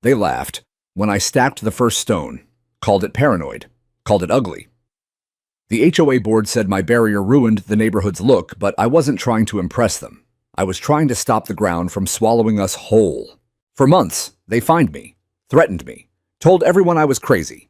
They laughed when I stacked the first stone, called it paranoid, called it ugly. The HOA board said my barrier ruined the neighborhood's look, but I wasn't trying to impress them. I was trying to stop the ground from swallowing us whole. For months, they fined me, threatened me, told everyone I was crazy.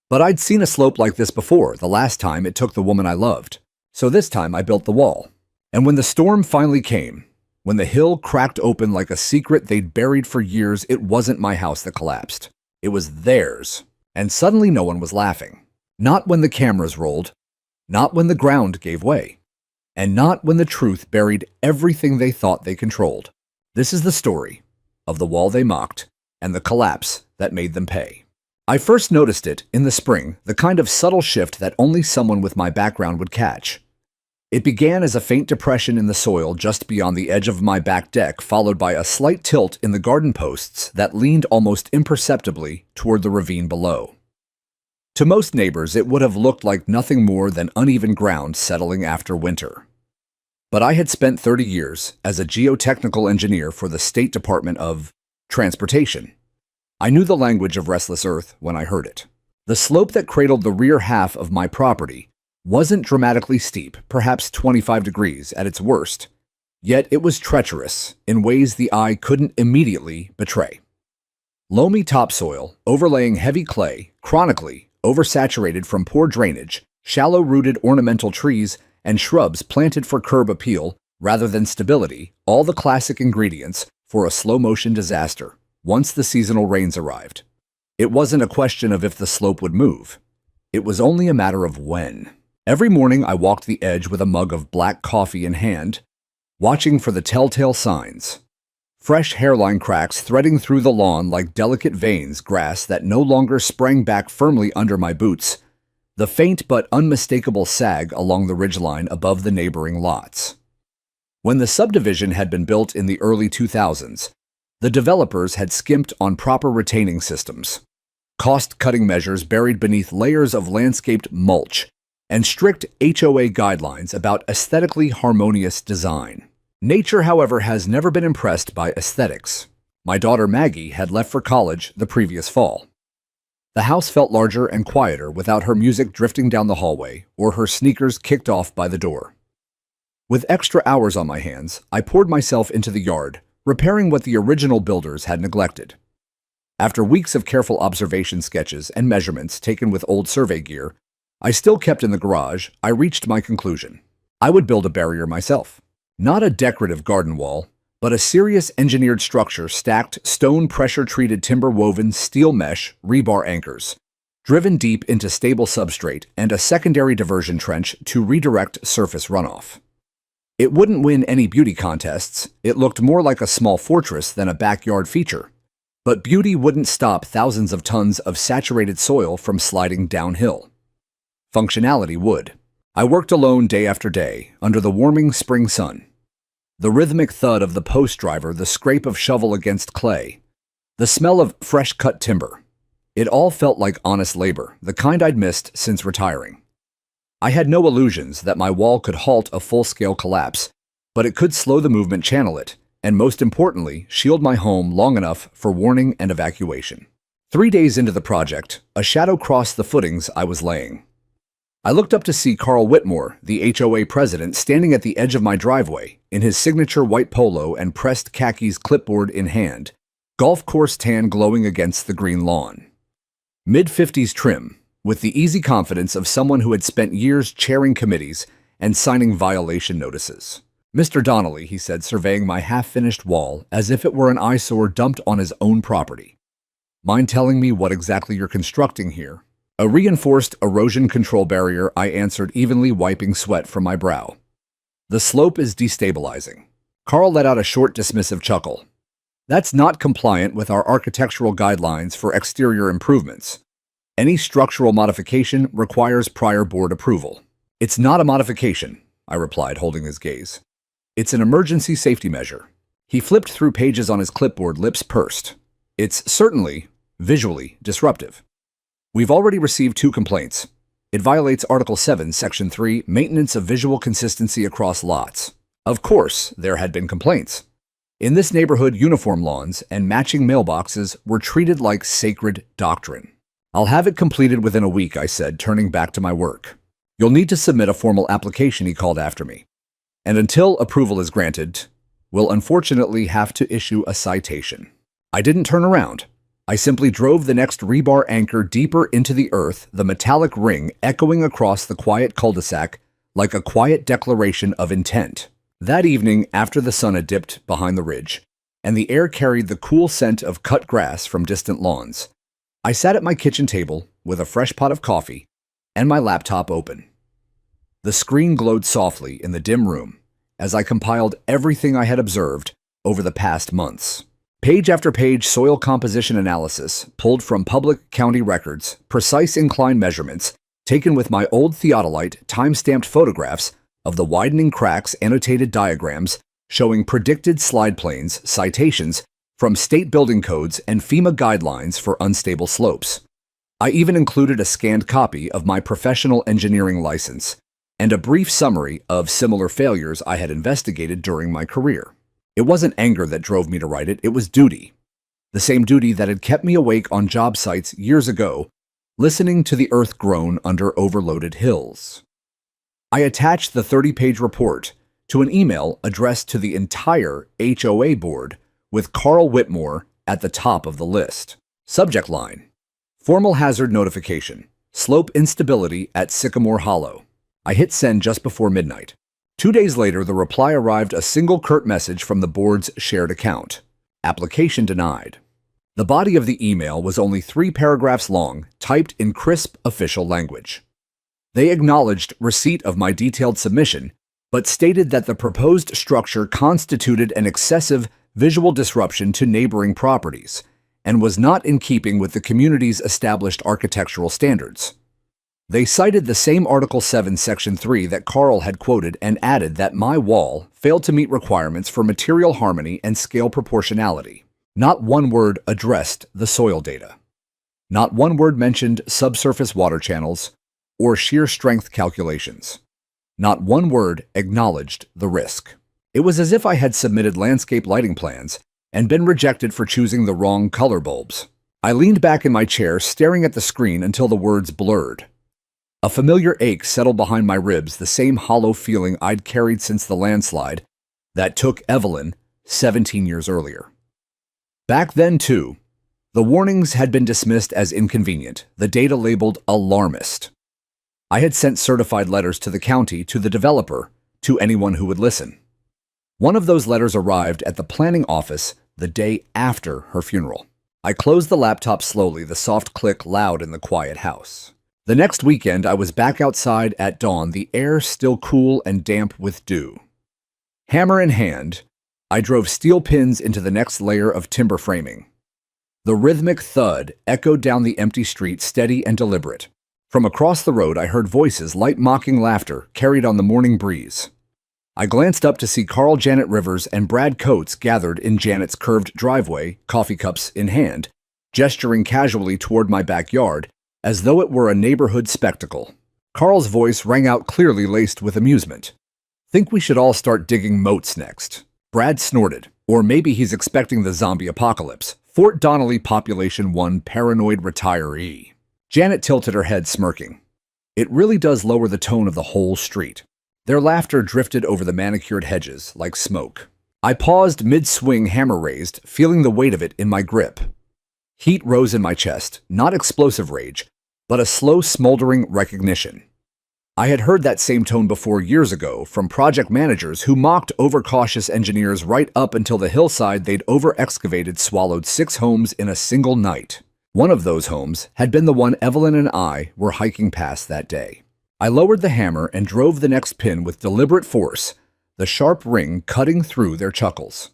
But I'd seen a slope like this before, the last time it took the woman I loved. So this time I built the wall. And when the storm finally came, when the hill cracked open like a secret they'd buried for years, it wasn't my house that collapsed. It was theirs. And suddenly no one was laughing. Not when the cameras rolled, not when the ground gave way, and not when the truth buried everything they thought they controlled. This is the story of the wall they mocked and the collapse that made them pay. I first noticed it in the spring, the kind of subtle shift that only someone with my background would catch. It began as a faint depression in the soil just beyond the edge of my back deck, followed by a slight tilt in the garden posts that leaned almost imperceptibly toward the ravine below. To most neighbors, it would have looked like nothing more than uneven ground settling after winter. But I had spent 30 years as a geotechnical engineer for the State Department of Transportation. I knew the language of restless earth when I heard it. The slope that cradled the rear half of my property wasn't dramatically steep, perhaps 25 degrees at its worst, yet it was treacherous in ways the eye couldn't immediately betray. Loamy topsoil, overlaying heavy clay, chronically oversaturated from poor drainage, shallow-rooted ornamental trees, and shrubs planted for curb appeal rather than stability, all the classic ingredients for a slow-motion disaster once the seasonal rains arrived. It wasn't a question of if the slope would move. It was only a matter of when. Every morning I walked the edge with a mug of black coffee in hand, watching for the telltale signs. Fresh hairline cracks threading through the lawn like delicate veins, grass that no longer sprang back firmly under my boots, the faint but unmistakable sag along the ridgeline above the neighboring lots. When the subdivision had been built in the early 2000s, the developers had skimped on proper retaining systems, cost-cutting measures buried beneath layers of landscaped mulch, and strict HOA guidelines about aesthetically harmonious design. Nature, however, has never been impressed by aesthetics. My daughter Maggie had left for college the previous fall. The house felt larger and quieter without her music drifting down the hallway or her sneakers kicked off by the door. With extra hours on my hands, I poured myself into the yard, repairing what the original builders had neglected. After weeks of careful observation sketches and measurements taken with old survey gear, I still kept in the garage, I reached my conclusion. I would build a barrier myself. Not a decorative garden wall, but a serious engineered structure stacked stone pressure-treated timber-woven steel mesh rebar anchors, driven deep into stable substrate and a secondary diversion trench to redirect surface runoff. It wouldn't win any beauty contests, it looked more like a small fortress than a backyard feature. But beauty wouldn't stop thousands of tons of saturated soil from sliding downhill. Functionality would. I worked alone day after day, under the warming spring sun. The rhythmic thud of the post driver, the scrape of shovel against clay, the smell of fresh-cut timber. It all felt like honest labor, the kind I'd missed since retiring. I had no illusions that my wall could halt a full-scale collapse, but it could slow the movement, channel it, and most importantly, shield my home long enough for warning and evacuation. 3 days into the project, a shadow crossed the footings I was laying. I looked up to see Carl Whitmore, the HOA president, standing at the edge of my driveway, in his signature white polo and pressed khakis, clipboard in hand, golf course tan glowing against the green lawn. Mid-50s trim, with the easy confidence of someone who had spent years chairing committees and signing violation notices. "Mr. Donnelly," he said, surveying my half-finished wall as if it were an eyesore dumped on his own property. "Mind telling me what exactly you're constructing here?" "A reinforced erosion control barrier," I answered, evenly wiping sweat from my brow. "The slope is destabilizing." Carl let out a short, dismissive chuckle. "That's not compliant with our architectural guidelines for exterior improvements. Any structural modification requires prior board approval." "It's not a modification," I replied, holding his gaze. "It's an emergency safety measure." He flipped through pages on his clipboard, lips pursed. "It's certainly visually disruptive. We've already received 2 complaints. It violates Article 7, Section 3, Maintenance of Visual Consistency Across Lots." Of course, there had been complaints. In this neighborhood, uniform lawns and matching mailboxes were treated like sacred doctrine. I'll have it completed within a week, I said, turning back to my work. You'll need to submit a formal application, he called after me. And until approval is granted, we'll unfortunately have to issue a citation. I didn't turn around. I simply drove the next rebar anchor deeper into the earth, the metallic ring echoing across the quiet cul-de-sac like a quiet declaration of intent. That evening, after the sun had dipped behind the ridge, and the air carried the cool scent of cut grass from distant lawns, I sat at my kitchen table with a fresh pot of coffee and my laptop open. The screen glowed softly in the dim room as I compiled everything I had observed over the past months. Page after page soil composition analysis pulled from public county records, precise incline measurements taken with my old theodolite time-stamped photographs of the widening cracks, annotated diagrams showing predicted slide planes, citations from state building codes and FEMA guidelines for unstable slopes. I even included a scanned copy of my professional engineering license and a brief summary of similar failures I had investigated during my career. It wasn't anger that drove me to write it, it was duty. The same duty that had kept me awake on job sites years ago, listening to the earth groan under overloaded hills. I attached the 30-page report to an email addressed to the entire HOA board with Carl Whitmore at the top of the list. Subject line: Formal hazard notification. Slope instability at Sycamore Hollow. I hit send just before midnight. 2 days later, the reply arrived, a single curt message from the board's shared account. Application denied. The body of the email was only 3 paragraphs long, typed in crisp official language. They acknowledged receipt of my detailed submission, but stated that the proposed structure constituted an excessive visual disruption to neighboring properties and was not in keeping with the community's established architectural standards. They cited the same Article 7, Section 3 that Carl had quoted and added that my wall failed to meet requirements for material harmony and scale proportionality. Not one word addressed the soil data. Not one word mentioned subsurface water channels or shear strength calculations. Not one word acknowledged the risk. It was as if I had submitted landscape lighting plans and been rejected for choosing the wrong color bulbs. I leaned back in my chair, staring at the screen until the words blurred. A familiar ache settled behind my ribs, the same hollow feeling I'd carried since the landslide that took Evelyn 17 years earlier. Back then, too, the warnings had been dismissed as inconvenient, the data labeled alarmist. I had sent certified letters to the county, to the developer, to anyone who would listen. One of those letters arrived at the planning office the day after her funeral. I closed the laptop slowly, the soft click loud in the quiet house. The next weekend, I was back outside at dawn, the air still cool and damp with dew. Hammer in hand, I drove steel pins into the next layer of timber framing. The rhythmic thud echoed down the empty street, steady and deliberate. From across the road, I heard voices, light mocking laughter carried on the morning breeze. I glanced up to see Carl, Janet Rivers, and Brad Coates gathered in Janet's curved driveway, coffee cups in hand, gesturing casually toward my backyard, as though it were a neighborhood spectacle. Carl's voice rang out clearly, laced with amusement. "Think we should all start digging moats next." Brad snorted. "Or maybe he's expecting the zombie apocalypse. Fort Donnelly population 1 paranoid retiree." Janet tilted her head, smirking. "It really does lower the tone of the whole street." Their laughter drifted over the manicured hedges like smoke. I paused mid-swing, hammer raised, feeling the weight of it in my grip. Heat rose in my chest, not explosive rage, but a slow, smoldering recognition. I had heard that same tone before years ago from project managers who mocked overcautious engineers right up until the hillside they'd over-excavated swallowed 6 homes in a single night. One of those homes had been the one Evelyn and I were hiking past that day. I lowered the hammer and drove the next pin with deliberate force, the sharp ring cutting through their chuckles.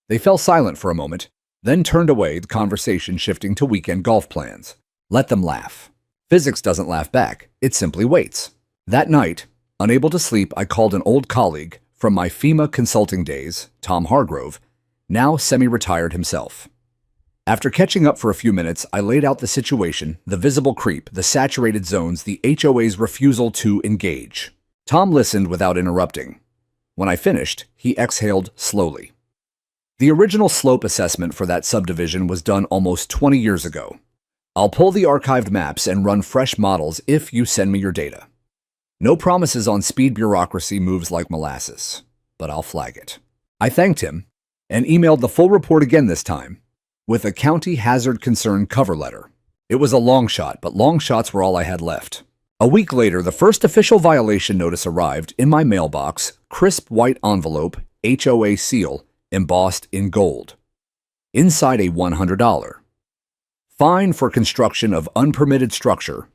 They fell silent for a moment, then turned away, the conversation shifting to weekend golf plans. Let them laugh. Physics doesn't laugh back, it simply waits. That night, unable to sleep, I called an old colleague from my FEMA consulting days, Tom Hargrove, now semi-retired himself. After catching up for a few minutes, I laid out the situation, the visible creep, the saturated zones, the HOA's refusal to engage. Tom listened without interrupting. When I finished, he exhaled slowly. The original slope assessment for that subdivision was done almost 20 years ago. I'll pull the archived maps and run fresh models if you send me your data. No promises on speed bureaucracy moves like molasses, but I'll flag it. I thanked him and emailed the full report again this time, with a county hazard concern cover letter. It was a long shot, but long shots were all I had left. A week later, the first official violation notice arrived in my mailbox, crisp white envelope, HOA seal, embossed in gold. Inside a $100 fine for construction of unpermitted structure,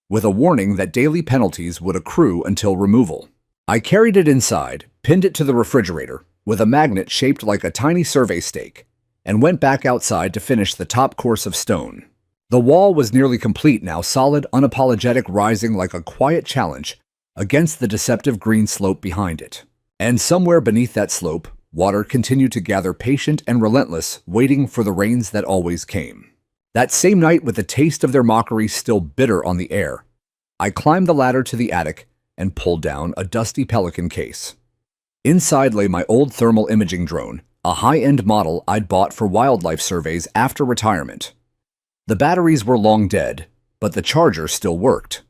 with a warning that daily penalties would accrue until removal. I carried it inside, pinned it to the refrigerator with a magnet shaped like a tiny survey stake, and went back outside to finish the top course of stone. The wall was nearly complete now, solid, unapologetic, rising like a quiet challenge against the deceptive green slope behind it. And somewhere beneath that slope, water continued to gather, patient and relentless, waiting for the rains that always came. That same night, with the taste of their mockery still bitter on the air, I climbed the ladder to the attic and pulled down a dusty Pelican case. Inside lay my old thermal imaging drone, a high-end model I'd bought for wildlife surveys after retirement. The batteries were long dead, but the charger still worked.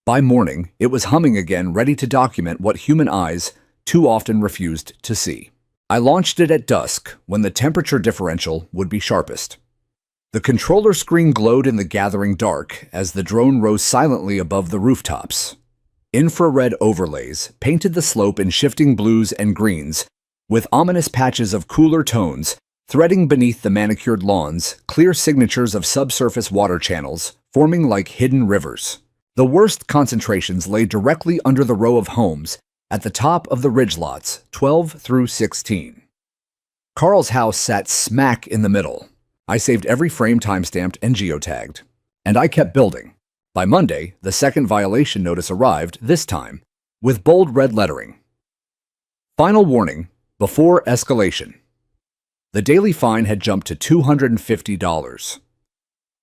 By morning, it was humming again, ready to document what human eyes too often refused to see. I launched it at dusk, when the temperature differential would be sharpest. The controller screen glowed in the gathering dark as the drone rose silently above the rooftops. Infrared overlays painted the slope in shifting blues and greens, with ominous patches of cooler tones threading beneath the manicured lawns, clear signatures of subsurface water channels forming like hidden rivers. The worst concentrations lay directly under the row of homes at the top of the ridge lots, 12 through 16. Carl's house sat smack in the middle. I saved every frame timestamped and geotagged. And I kept building. By Monday, the second violation notice arrived, this time with bold red lettering. Final warning, before escalation. The daily fine had jumped to $250.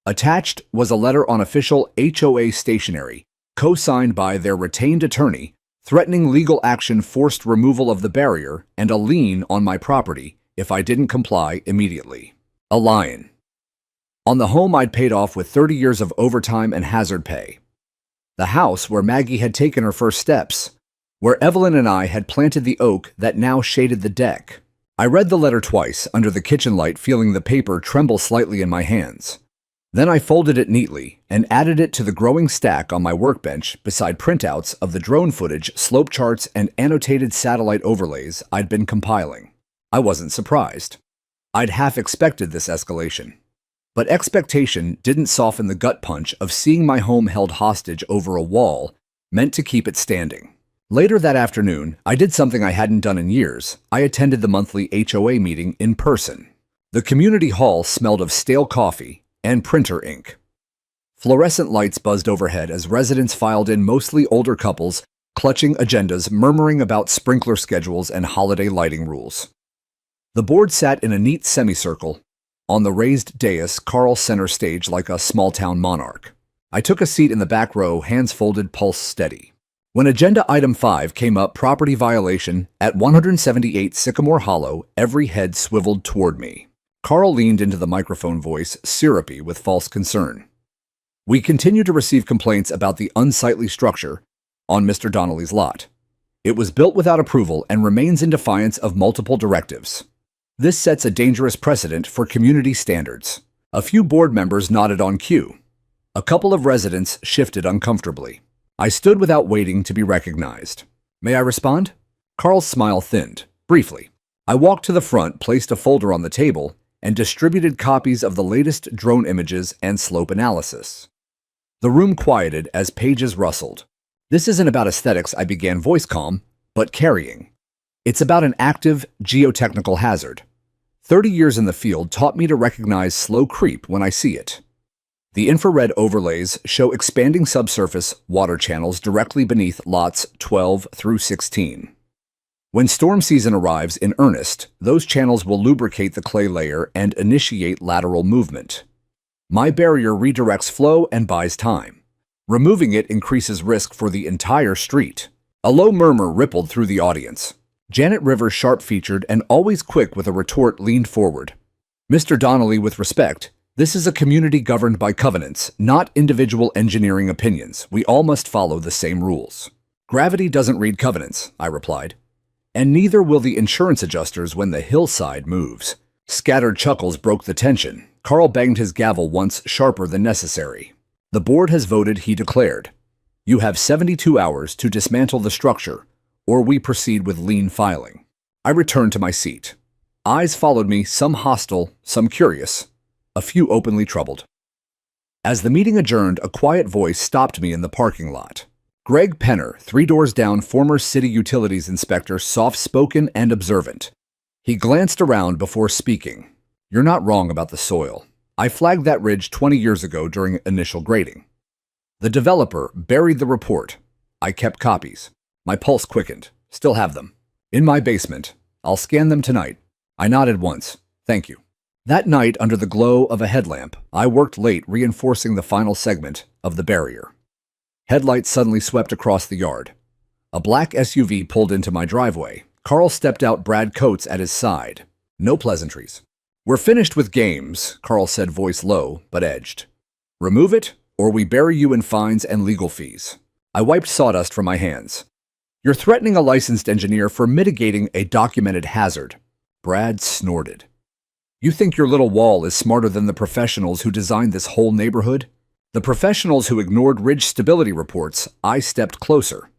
Attached was a letter on official HOA stationery, co-signed by their retained attorney, threatening legal action, forced removal of the barrier, and a lien on my property if I didn't comply immediately. A lion. On the home I'd paid off with 30 years of overtime and hazard pay. The house where Maggie had taken her first steps, where Evelyn and I had planted the oak that now shaded the deck. I read the letter twice under the kitchen light, feeling the paper tremble slightly in my hands. Then I folded it neatly and added it to the growing stack on my workbench beside printouts of the drone footage, slope charts, and annotated satellite overlays I'd been compiling. I wasn't surprised. I'd half expected this escalation. But expectation didn't soften the gut punch of seeing my home held hostage over a wall meant to keep it standing. Later that afternoon, I did something I hadn't done in years. I attended the monthly HOA meeting in person. The community hall smelled of stale coffee and printer ink. Fluorescent lights buzzed overhead as residents filed in, mostly older couples, clutching agendas, murmuring about sprinkler schedules and holiday lighting rules. The board sat in a neat semicircle on the raised dais, Carl center stage like a small-town monarch. I took a seat in the back row, hands folded, pulse steady. When Agenda Item 5 came up, property violation at 178 Sycamore Hollow, every head swiveled toward me. Carl leaned into the microphone, voice syrupy with false concern. We continue to receive complaints about the unsightly structure on Mr. Donnelly's lot. It was built without approval and remains in defiance of multiple directives. This sets a dangerous precedent for community standards. A few board members nodded on cue. A couple of residents shifted uncomfortably. I stood without waiting to be recognized. May I respond? Carl's smile thinned, briefly. I walked to the front, placed a folder on the table, and distributed copies of the latest drone images and slope analysis. The room quieted as pages rustled. This isn't about aesthetics, I began, voice calm, but carrying. It's about an active geotechnical hazard. 30 years in the field taught me to recognize slow creep when I see it. The infrared overlays show expanding subsurface water channels directly beneath lots 12 through 16. When storm season arrives in earnest, those channels will lubricate the clay layer and initiate lateral movement. My barrier redirects flow and buys time. Removing it increases risk for the entire street. A low murmur rippled through the audience. Janet Rivers, sharp-featured and always quick with a retort, leaned forward. Mr. Donnelly, with respect, this is a community governed by covenants, not individual engineering opinions. We all must follow the same rules. Gravity doesn't read covenants, I replied. And neither will the insurance adjusters when the hillside moves. Scattered chuckles broke the tension. Carl banged his gavel once, sharper than necessary. The board has voted, he declared. You have 72 hours to dismantle the structure, or we proceed with lien filing. I returned to my seat. Eyes followed me, some hostile, some curious, a few openly troubled. As the meeting adjourned, a quiet voice stopped me in the parking lot. Greg Penner, 3 doors down, former city utilities inspector, soft-spoken and observant. He glanced around before speaking. You're not wrong about the soil. I flagged that ridge 20 years ago during initial grading. The developer buried the report. I kept copies. My pulse quickened. Still have them. In my basement. I'll scan them tonight. I nodded once. Thank you. That night, under the glow of a headlamp, I worked late reinforcing the final segment of the barrier. Headlights suddenly swept across the yard. A black SUV pulled into my driveway. Carl stepped out, Brad Coates at his side. No pleasantries. We're finished with games, Carl said, voice low but edged. Remove it, or we bury you in fines and legal fees. I wiped sawdust from my hands. You're threatening a licensed engineer for mitigating a documented hazard. Brad snorted. You think your little wall is smarter than the professionals who designed this whole neighborhood? The professionals who ignored ridge stability reports. I stepped closer.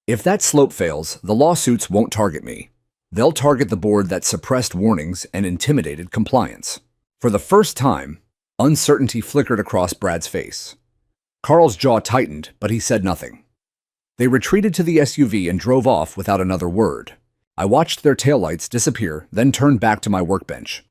If that slope fails, the lawsuits won't target me. They'll target the board that suppressed warnings and intimidated compliance. For the first time, uncertainty flickered across Brad's face. Carl's jaw tightened, but he said nothing. They retreated to the SUV and drove off without another word. I watched their taillights disappear, then turned back to my workbench.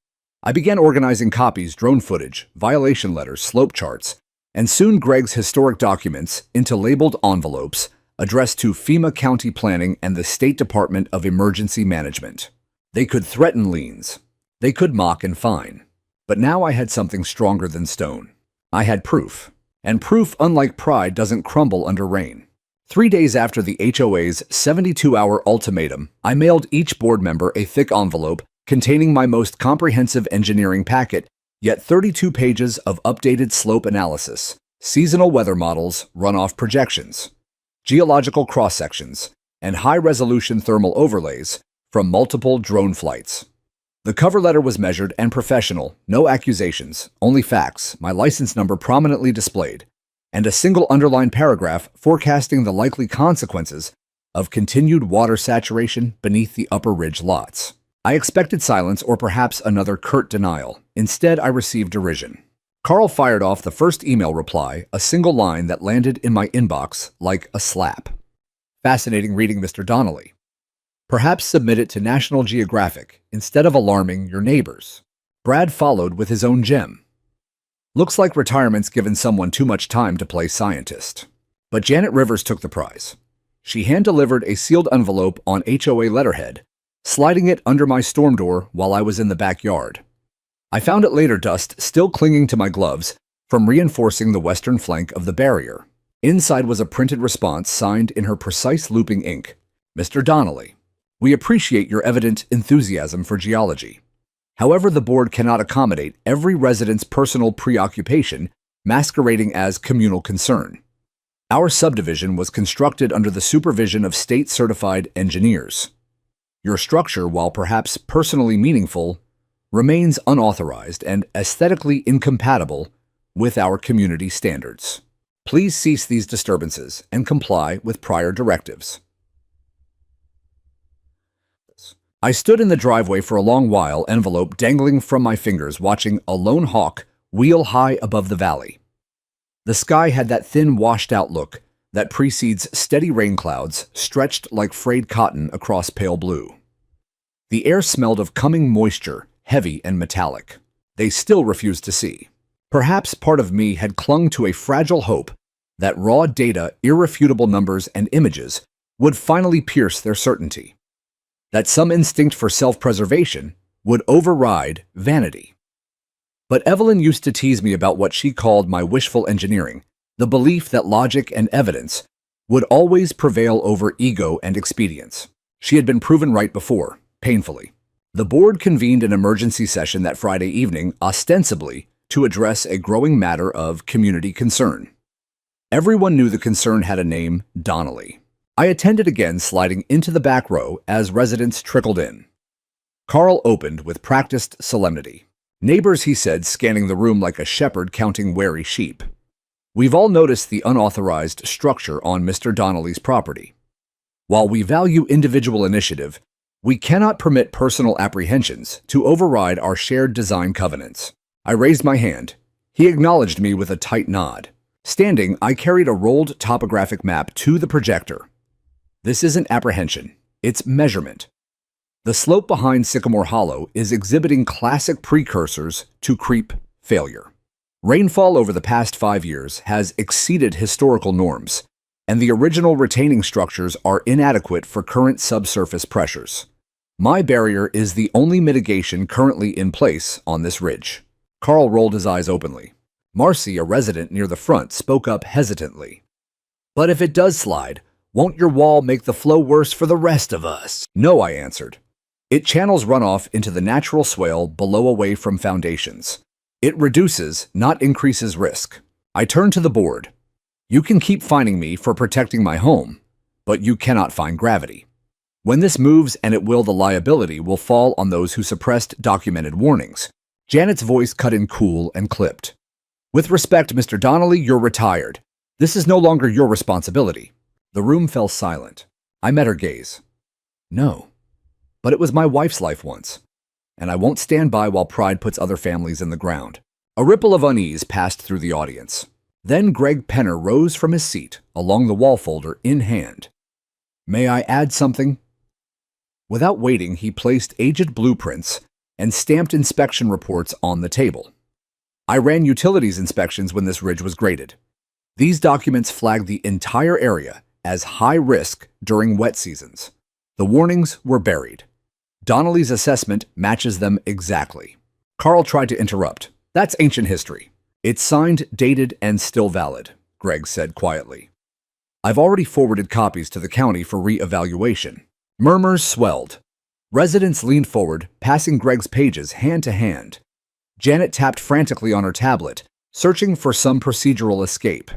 I began organizing copies, drone footage, violation letters, slope charts, and soon Greg's historic documents into labeled envelopes addressed to FEMA County Planning and the State Department of Emergency Management. They could threaten liens. They could mock and fine. But now I had something stronger than stone. I had proof. And proof, unlike pride, doesn't crumble under rain. 3 days after the HOA's 72-hour ultimatum, I mailed each board member a thick envelope containing my most comprehensive engineering packet, yet 32 pages of updated slope analysis, seasonal weather models, runoff projections, geological cross-sections, and high-resolution thermal overlays from multiple drone flights. The cover letter was measured and professional, no accusations, only facts, my license number prominently displayed, and a single underlined paragraph forecasting the likely consequences of continued water saturation beneath the upper ridge lots. I expected silence or perhaps another curt denial. Instead, I received derision. Carl fired off the first email reply, a single line that landed in my inbox like a slap. Fascinating reading, Mr. Donnelly. Perhaps submit it to National Geographic instead of alarming your neighbors. Brad followed with his own gem. Looks like retirement's given someone too much time to play scientist. But Janet Rivers took the prize. She hand-delivered a sealed envelope on HOA letterhead, sliding it under my storm door while I was in the backyard. I found it later, dust still clinging to my gloves from reinforcing the western flank of the barrier. Inside was a printed response signed in her precise looping ink. Mr. Donnelly, we appreciate your evident enthusiasm for geology. However, the board cannot accommodate every resident's personal preoccupation masquerading as communal concern. Our subdivision was constructed under the supervision of state-certified engineers. Your structure, while perhaps personally meaningful, remains unauthorized and aesthetically incompatible with our community standards. Please cease these disturbances and comply with prior directives. I stood in the driveway for a long while, envelope dangling from my fingers, watching a lone hawk wheel high above the valley. The sky had that thin, washed-out look that precedes steady rain clouds stretched like frayed cotton across pale blue. The air smelled of coming moisture, heavy and metallic. They still refused to see. Perhaps part of me had clung to a fragile hope that raw data, irrefutable numbers, and images would finally pierce their certainty. That some instinct for self-preservation would override vanity. But Evelyn used to tease me about what she called my wishful engineering, the belief that logic and evidence would always prevail over ego and expedience. She had been proven right before, painfully. The board convened an emergency session that Friday evening, ostensibly to address a growing matter of community concern. Everyone knew the concern had a name: Donnelly. I attended again, sliding into the back row as residents trickled in. Carl opened with practiced solemnity. "Neighbors," he said, scanning the room like a shepherd counting wary sheep. "We've all noticed the unauthorized structure on Mr. Donnelly's property. While we value individual initiative, we cannot permit personal apprehensions to override our shared design covenants." I raised my hand. He acknowledged me with a tight nod. Standing, I carried a rolled topographic map to the projector. "This isn't apprehension, it's measurement. The slope behind Sycamore Hollow is exhibiting classic precursors to creep failure. Rainfall over the past 5 years has exceeded historical norms, and the original retaining structures are inadequate for current subsurface pressures. My barrier is the only mitigation currently in place on this ridge." Carl rolled his eyes openly. Marcy, a resident near the front, spoke up hesitantly. "But if it does slide, won't your wall make the flow worse for the rest of us?" "No," I answered. "It channels runoff into the natural swale below, away from foundations. It reduces, not increases risk." I turned to the board. "You can keep fining me for protecting my home, but you cannot fine gravity. When this moves, and it will, the liability will fall on those who suppressed documented warnings." Janet's voice cut in cool and clipped. "With respect, Mr. Donnelly, you're retired. This is no longer your responsibility." The room fell silent. I met her gaze. "No, but it was my wife's life once, and I won't stand by while pride puts other families in the ground." A ripple of unease passed through the audience. Then Greg Penner rose from his seat, along the wall folder in hand. "May I add something?" Without waiting, he placed aged blueprints and stamped inspection reports on the table. "I ran utilities inspections when this ridge was graded. These documents flagged the entire area as high risk during wet seasons. The warnings were buried. Donnelly's assessment matches them exactly." Carl tried to interrupt. "That's ancient history. It's signed, dated, and still valid," Greg said quietly. "I've already forwarded copies to the county for re-evaluation." Murmurs swelled. Residents leaned forward, passing Greg's pages hand to hand. Janet tapped frantically on her tablet, searching for some procedural escape.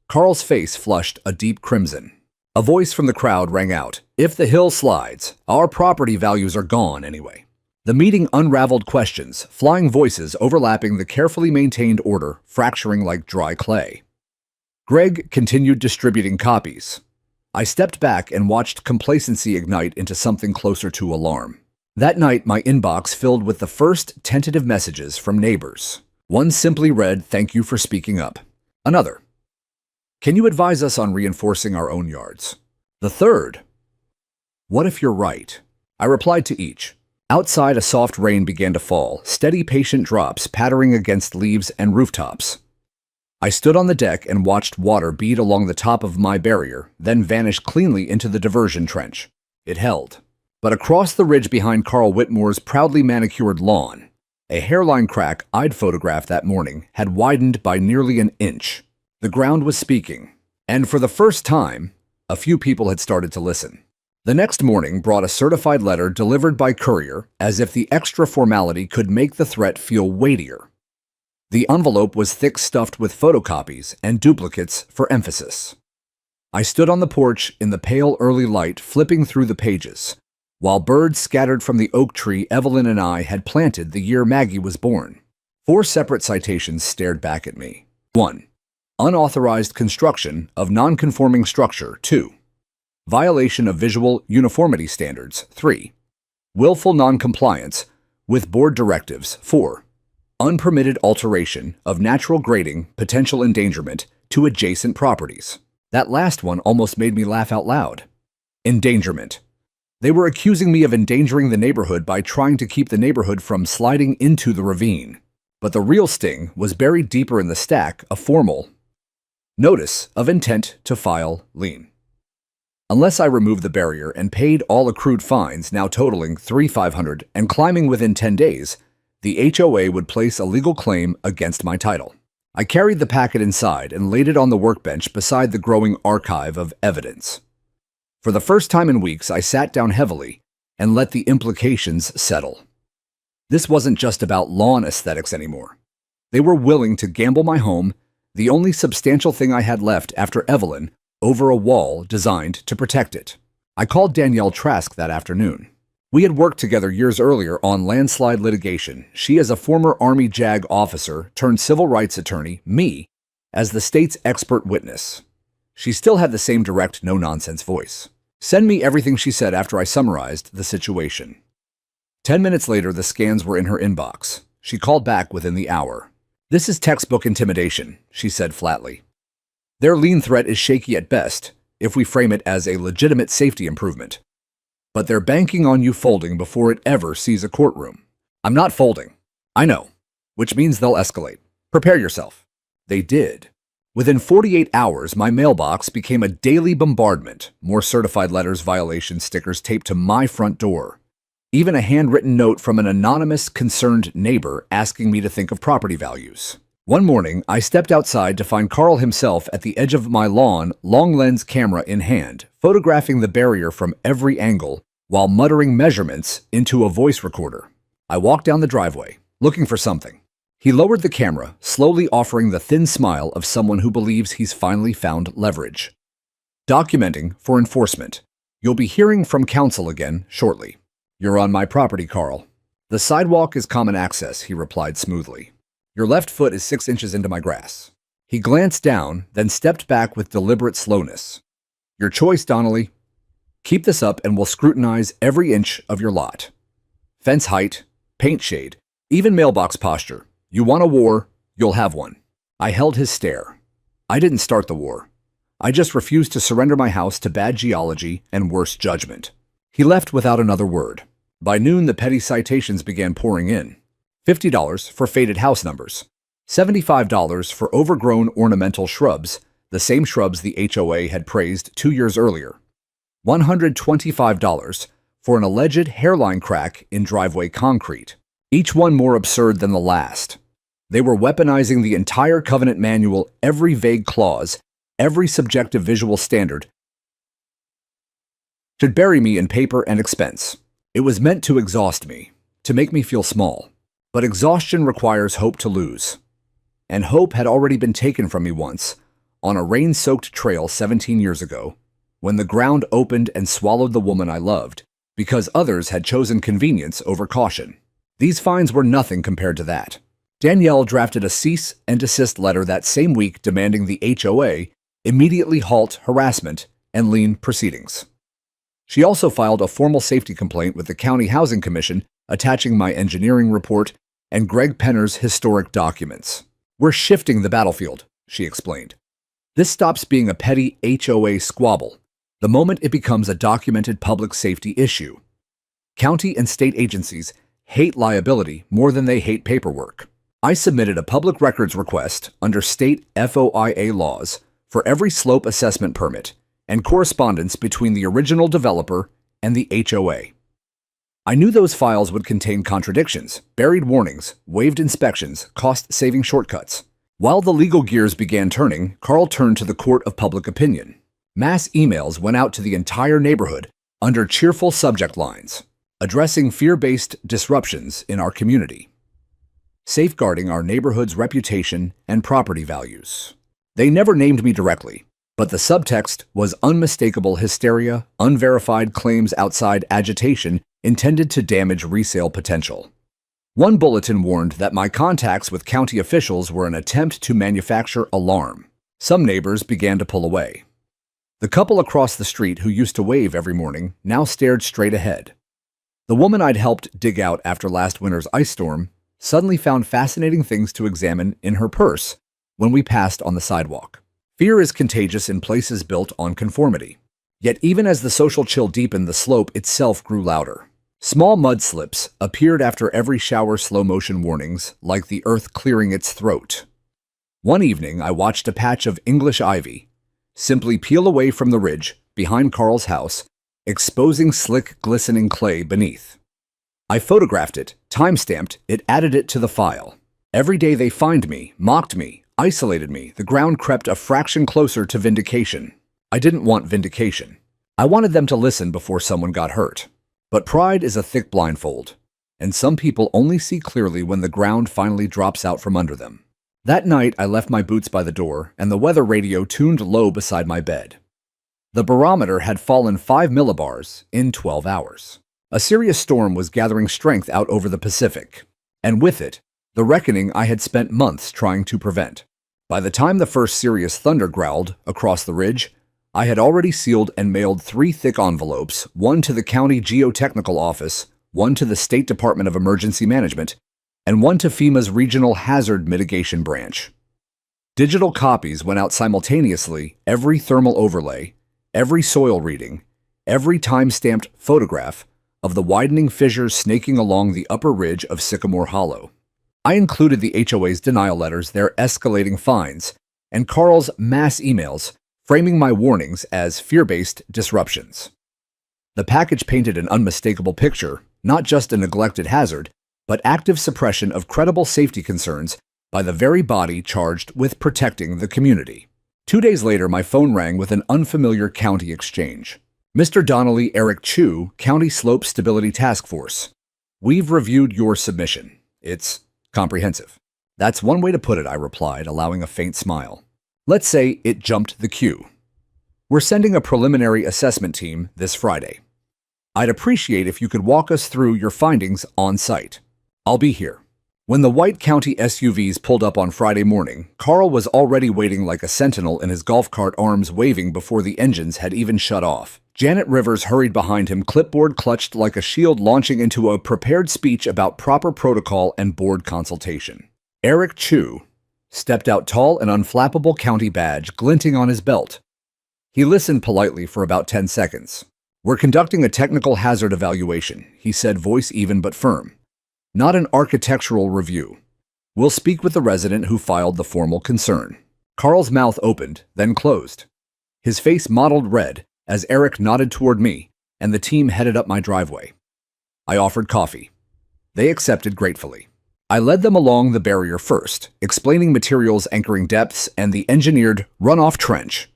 Carl's face flushed a deep crimson. A voice from the crowd rang out, "If the hill slides, our property values are gone anyway." The meeting unraveled questions, flying voices overlapping the carefully maintained order, fracturing like dry clay. Greg continued distributing copies. I stepped back and watched complacency ignite into something closer to alarm. That night, my inbox filled with the first tentative messages from neighbors. One simply read, "Thank you for speaking up." Another, "Can you advise us on reinforcing our own yards?" The third, "What if you're right?" I replied to each. Outside, a soft rain began to fall, steady, patient drops pattering against leaves and rooftops. I stood on the deck and watched water bead along the top of my barrier, then vanish cleanly into the diversion trench. It held. But across the ridge behind Carl Whitmore's proudly manicured lawn, a hairline crack I'd photographed that morning had widened by nearly an inch. The ground was speaking, and for the first time, a few people had started to listen. The next morning brought a certified letter delivered by courier, as if the extra formality could make the threat feel weightier. The envelope was thick, stuffed with photocopies and duplicates for emphasis. I stood on the porch in the pale early light, flipping through the pages, while birds scattered from the oak tree Evelyn and I had planted the year Maggie was born. 4 separate citations stared back at me. 1. Unauthorized construction of non-conforming structure. 2. Violation of visual uniformity standards. 3. Willful non-compliance with board directives. 4. Unpermitted alteration of natural grading, potential endangerment to adjacent properties. That last one almost made me laugh out loud. Endangerment. They were accusing me of endangering the neighborhood by trying to keep the neighborhood from sliding into the ravine. But the real sting was buried deeper in the stack, a formal notice of intent to file lien. Unless I removed the barrier and paid all accrued fines, now totaling $3,500 and climbing within 10 days, the HOA would place a legal claim against my title. I carried the packet inside and laid it on the workbench beside the growing archive of evidence. For the first time in weeks, I sat down heavily and let the implications settle. This wasn't just about lawn aesthetics anymore. They were willing to gamble my home, the only substantial thing I had left after Evelyn, over a wall designed to protect it. I called Danielle Trask that afternoon. We had worked together years earlier on landslide litigation, she as a former Army JAG officer turned civil rights attorney, me as the state's expert witness. She still had the same direct, no-nonsense voice. Send me everything, she said after I summarized the situation. 10 minutes later, the scans were in her inbox. She called back within the hour. This is textbook intimidation, she said flatly. Their lien threat is shaky at best, if we frame it as a legitimate safety improvement. But they're banking on you folding before it ever sees a courtroom. I'm not folding. I know. Which means they'll escalate. Prepare yourself. They did. Within 48 hours, my mailbox became a daily bombardment, more certified letters, violation stickers taped to my front door. Even a handwritten note from an anonymous, concerned neighbor asking me to think of property values. One morning, I stepped outside to find Carl himself at the edge of my lawn, long lens camera in hand, photographing the barrier from every angle while muttering measurements into a voice recorder. I walked down the driveway, looking for something. He lowered the camera, slowly offering the thin smile of someone who believes he's finally found leverage. Documenting for enforcement. You'll be hearing from counsel again shortly. You're on my property, Carl. The sidewalk is common access, he replied smoothly. Your left foot is 6 inches into my grass. He glanced down, then stepped back with deliberate slowness. Your choice, Donnelly. Keep this up and we'll scrutinize every inch of your lot. Fence height, paint shade, even mailbox posture. You want a war, you'll have one. I held his stare. I didn't start the war. I just refused to surrender my house to bad geology and worse judgment. He left without another word. By noon, the petty citations began pouring in. $50 for faded house numbers, $75 for overgrown ornamental shrubs, the same shrubs the HOA had praised 2 years earlier, $125 for an alleged hairline crack in driveway concrete, each one more absurd than the last. They were weaponizing the entire covenant manual, every vague clause, every subjective visual standard, should bury me in paper and expense. It was meant to exhaust me, to make me feel small. But exhaustion requires hope to lose. And hope had already been taken from me once, on a rain-soaked trail 17 years ago, when the ground opened and swallowed the woman I loved, because others had chosen convenience over caution. These fines were nothing compared to that. Danielle drafted a cease and desist letter that same week demanding the HOA immediately halt harassment and lien proceedings. She also filed a formal safety complaint with the County Housing Commission attaching my engineering report and Greg Penner's historic documents. We're shifting the battlefield, she explained. This stops being a petty HOA squabble the moment it becomes a documented public safety issue. County and state agencies hate liability more than they hate paperwork. I submitted a public records request under state FOIA laws for every slope assessment permit and correspondence between the original developer and the HOA. I knew those files would contain contradictions, buried warnings, waived inspections, cost-saving shortcuts. While the legal gears began turning, Carl turned to the court of public opinion. Mass emails went out to the entire neighborhood under cheerful subject lines, addressing fear-based disruptions in our community, safeguarding our neighborhood's reputation and property values. They never named me directly, but the subtext was unmistakable hysteria, unverified claims outside agitation intended to damage resale potential. One bulletin warned that my contacts with county officials were an attempt to manufacture alarm. Some neighbors began to pull away. The couple across the street who used to wave every morning now stared straight ahead. The woman I'd helped dig out after last winter's ice storm suddenly found fascinating things to examine in her purse when we passed on the sidewalk. Fear is contagious in places built on conformity. Yet even as the social chill deepened, the slope itself grew louder. Small mudslips appeared after every shower, slow-motion warnings, like the earth clearing its throat. One evening, I watched a patch of English ivy simply peel away from the ridge behind Carl's house, exposing slick, glistening clay beneath. I photographed it, time-stamped it, added it to the file. Every day they fined me, mocked me, isolated me, the ground crept a fraction closer to vindication. I didn't want vindication. I wanted them to listen before someone got hurt. But pride is a thick blindfold, and some people only see clearly when the ground finally drops out from under them. That night, I left my boots by the door and the weather radio tuned low beside my bed. The barometer had fallen 5 millibars in 12 hours. A serious storm was gathering strength out over the Pacific, and with it, the reckoning I had spent months trying to prevent. By the time the first serious thunder growled across the ridge, I had already sealed and mailed 3 thick envelopes, one to the county geotechnical office, one to the State Department of Emergency Management, and one to FEMA's Regional Hazard Mitigation Branch. Digital copies went out simultaneously, every thermal overlay, every soil reading, every time-stamped photograph of the widening fissures snaking along the upper ridge of Sycamore Hollow. I included the HOA's denial letters, their escalating fines, and Carl's mass emails, framing my warnings as fear-based disruptions. The package painted an unmistakable picture, not just a neglected hazard, but active suppression of credible safety concerns by the very body charged with protecting the community. 2 days later, my phone rang with an unfamiliar county exchange. Mr. Donnelly, Eric Chu, County Slope Stability Task Force. We've reviewed your submission. It's comprehensive. That's one way to put it, I replied, allowing a faint smile. Let's say it jumped the queue. We're sending a preliminary assessment team this Friday. I'd appreciate if you could walk us through your findings on site. I'll be here. When the white county SUVs pulled up on Friday morning, Carl was already waiting like a sentinel in his golf cart, arms waving before the engines had even shut off. Janet Rivers hurried behind him, clipboard clutched like a shield, launching into a prepared speech about proper protocol and board consultation. Eric Chu stepped out, tall, an unflappable county badge glinting on his belt. He listened politely for about 10 seconds. We're conducting a technical hazard evaluation, he said, voice even but firm. Not an architectural review. We'll speak with the resident who filed the formal concern. Carl's mouth opened, then closed. His face mottled red as Eric nodded toward me, and the team headed up my driveway. I offered coffee. They accepted gratefully. I led them along the barrier first, explaining materials, anchoring depths, and the engineered runoff trench.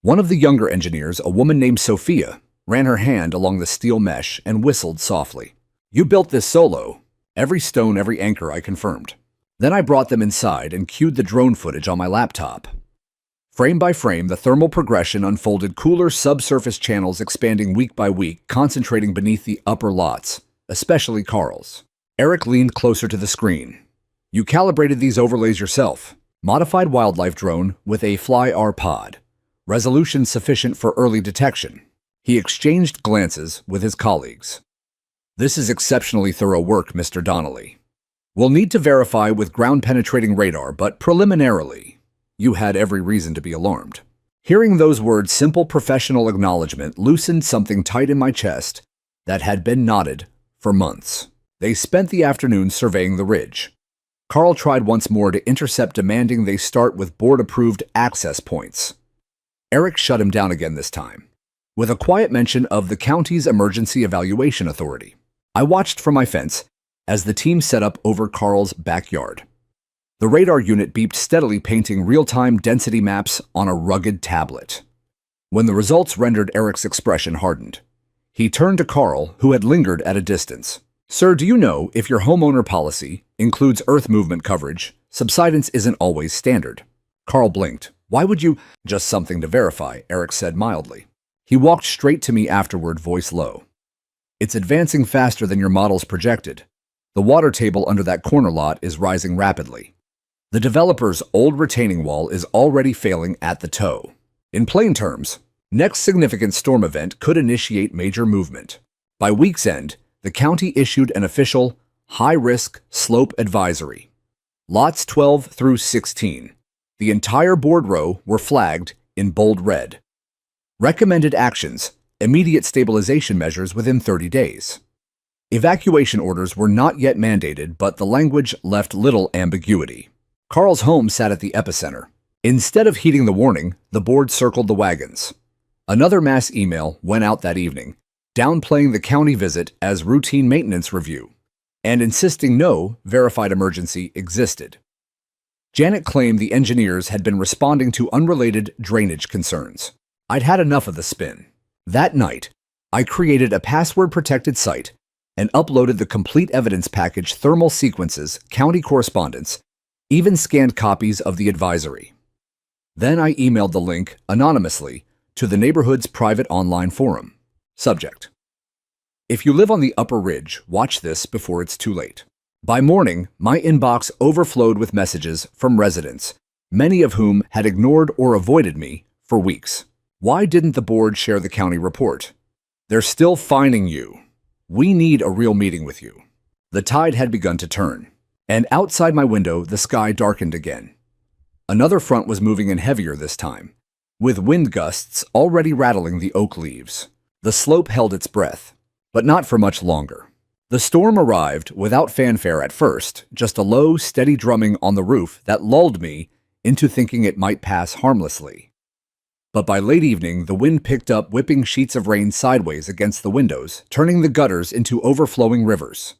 One of the younger engineers, a woman named Sophia, ran her hand along the steel mesh and whistled softly. You built this solo. Every stone, every anchor, I confirmed. Then I brought them inside and cued the drone footage on my laptop. Frame by frame, the thermal progression unfolded, cooler subsurface channels expanding week by week, concentrating beneath the upper lots, especially Carl's. Eric leaned closer to the screen. You calibrated these overlays yourself. Modified wildlife drone with a Fly-R pod. Resolution sufficient for early detection. He exchanged glances with his colleagues. This is exceptionally thorough work, Mr. Donnelly. We'll need to verify with ground-penetrating radar, but preliminarily, you had every reason to be alarmed. Hearing those words, simple professional acknowledgement, loosened something tight in my chest that had been knotted for months. They spent the afternoon surveying the ridge. Carl tried once more to intercept, demanding they start with board-approved access points. Eric shut him down again this time, with a quiet mention of the county's Emergency Evaluation Authority. I watched from my fence as the team set up over Carl's backyard. The radar unit beeped steadily, painting real-time density maps on a rugged tablet. When the results rendered, Eric's expression hardened. He turned to Carl, who had lingered at a distance. Sir, do you know if your homeowner policy includes earth movement coverage? Subsidence isn't always standard. Carl blinked. Why would you? Just something to verify, Eric said mildly. He walked straight to me afterward, voice low. It's advancing faster than your models projected. The water table under that corner lot is rising rapidly. The developer's old retaining wall is already failing at the toe. In plain terms, next significant storm event could initiate major movement. By week's end, the county issued an official high-risk slope advisory. Lots 12 through 16. The entire board row were flagged in bold red. Recommended actions: immediate stabilization measures within 30 days. Evacuation orders were not yet mandated, but the language left little ambiguity. Carl's home sat at the epicenter. Instead of heeding the warning, the board circled the wagons. Another mass email went out that evening, downplaying the county visit as routine maintenance review, and insisting no verified emergency existed. Janet claimed the engineers had been responding to unrelated drainage concerns. I'd had enough of the spin. That night, I created a password-protected site and uploaded the complete evidence package, thermal sequences, county correspondence, even scanned copies of the advisory. Then I emailed the link anonymously to the neighborhood's private online forum. Subject: If you live on the Upper Ridge, watch this before it's too late. By morning, my inbox overflowed with messages from residents, many of whom had ignored or avoided me for weeks. Why didn't the board share the county report? They're still fining you. We need a real meeting with you. The tide had begun to turn, and outside my window, the sky darkened again. Another front was moving in heavier this time, with wind gusts already rattling the oak leaves. The slope held its breath, but not for much longer. The storm arrived without fanfare at first, just a low, steady drumming on the roof that lulled me into thinking it might pass harmlessly. But by late evening, the wind picked up, whipping sheets of rain sideways against the windows, turning the gutters into overflowing rivers.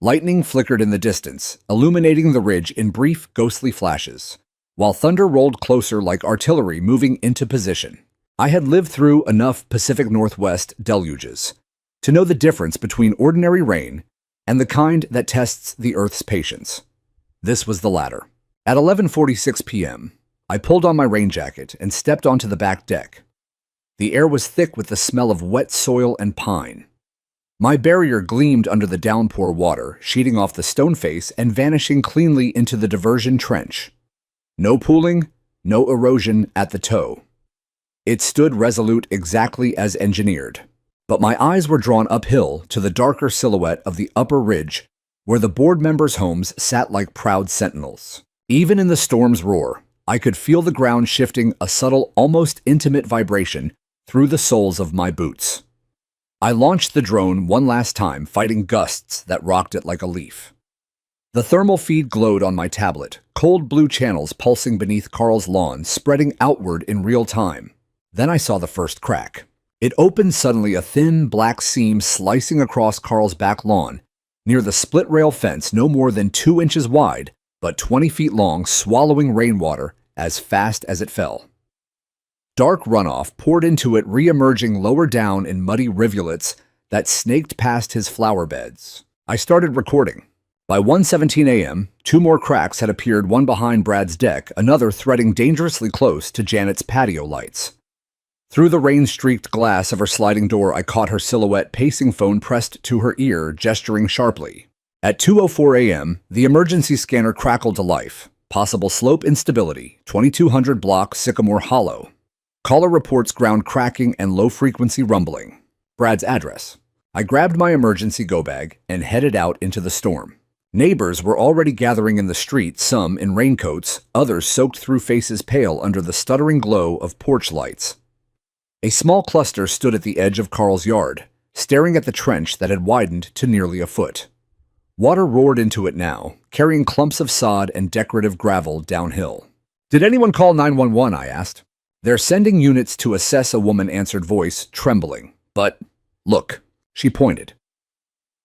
Lightning flickered in the distance, illuminating the ridge in brief, ghostly flashes, while thunder rolled closer like artillery moving into position. I had lived through enough Pacific Northwest deluges to know the difference between ordinary rain and the kind that tests the Earth's patience. This was the latter. At 11:46 p.m., I pulled on my rain jacket and stepped onto the back deck. The air was thick with the smell of wet soil and pine. My barrier gleamed under the downpour water, sheeting off the stone face and vanishing cleanly into the diversion trench. No pooling, no erosion at the toe. It stood resolute exactly as engineered. But my eyes were drawn uphill to the darker silhouette of the upper ridge, where the board members' homes sat like proud sentinels. Even in the storm's roar, I could feel the ground shifting, a subtle, almost intimate vibration through the soles of my boots. I launched the drone one last time, fighting gusts that rocked it like a leaf. The thermal feed glowed on my tablet, cold blue channels pulsing beneath Carl's lawn, spreading outward in real time. Then I saw the first crack. It opened suddenly, a thin, black seam slicing across Carl's back lawn, near the split-rail fence no more than 2 inches wide, but 20 feet long, swallowing rainwater as fast as it fell. Dark runoff poured into it, re-emerging lower down in muddy rivulets that snaked past his flower beds. I started recording. By 1:17 a.m., 2 more cracks had appeared, one behind Brad's deck, another threading dangerously close to Janet's patio lights. Through the rain-streaked glass of her sliding door, I caught her silhouette, pacing, phone pressed to her ear, gesturing sharply. At 2:04 a.m., the emergency scanner crackled to life. Possible slope instability, 2200 block Sycamore Hollow. Caller reports ground cracking and low-frequency rumbling. Brad's address. I grabbed my emergency go-bag and headed out into the storm. Neighbors were already gathering in the street, some in raincoats, others soaked through, faces pale under the stuttering glow of porch lights. A small cluster stood at the edge of Carl's yard, staring at the trench that had widened to nearly a foot. Water roared into it now, carrying clumps of sod and decorative gravel downhill. "Did anyone call 911?" I asked. "They're sending units to assess," a woman answered, voice trembling. "But, look," she pointed.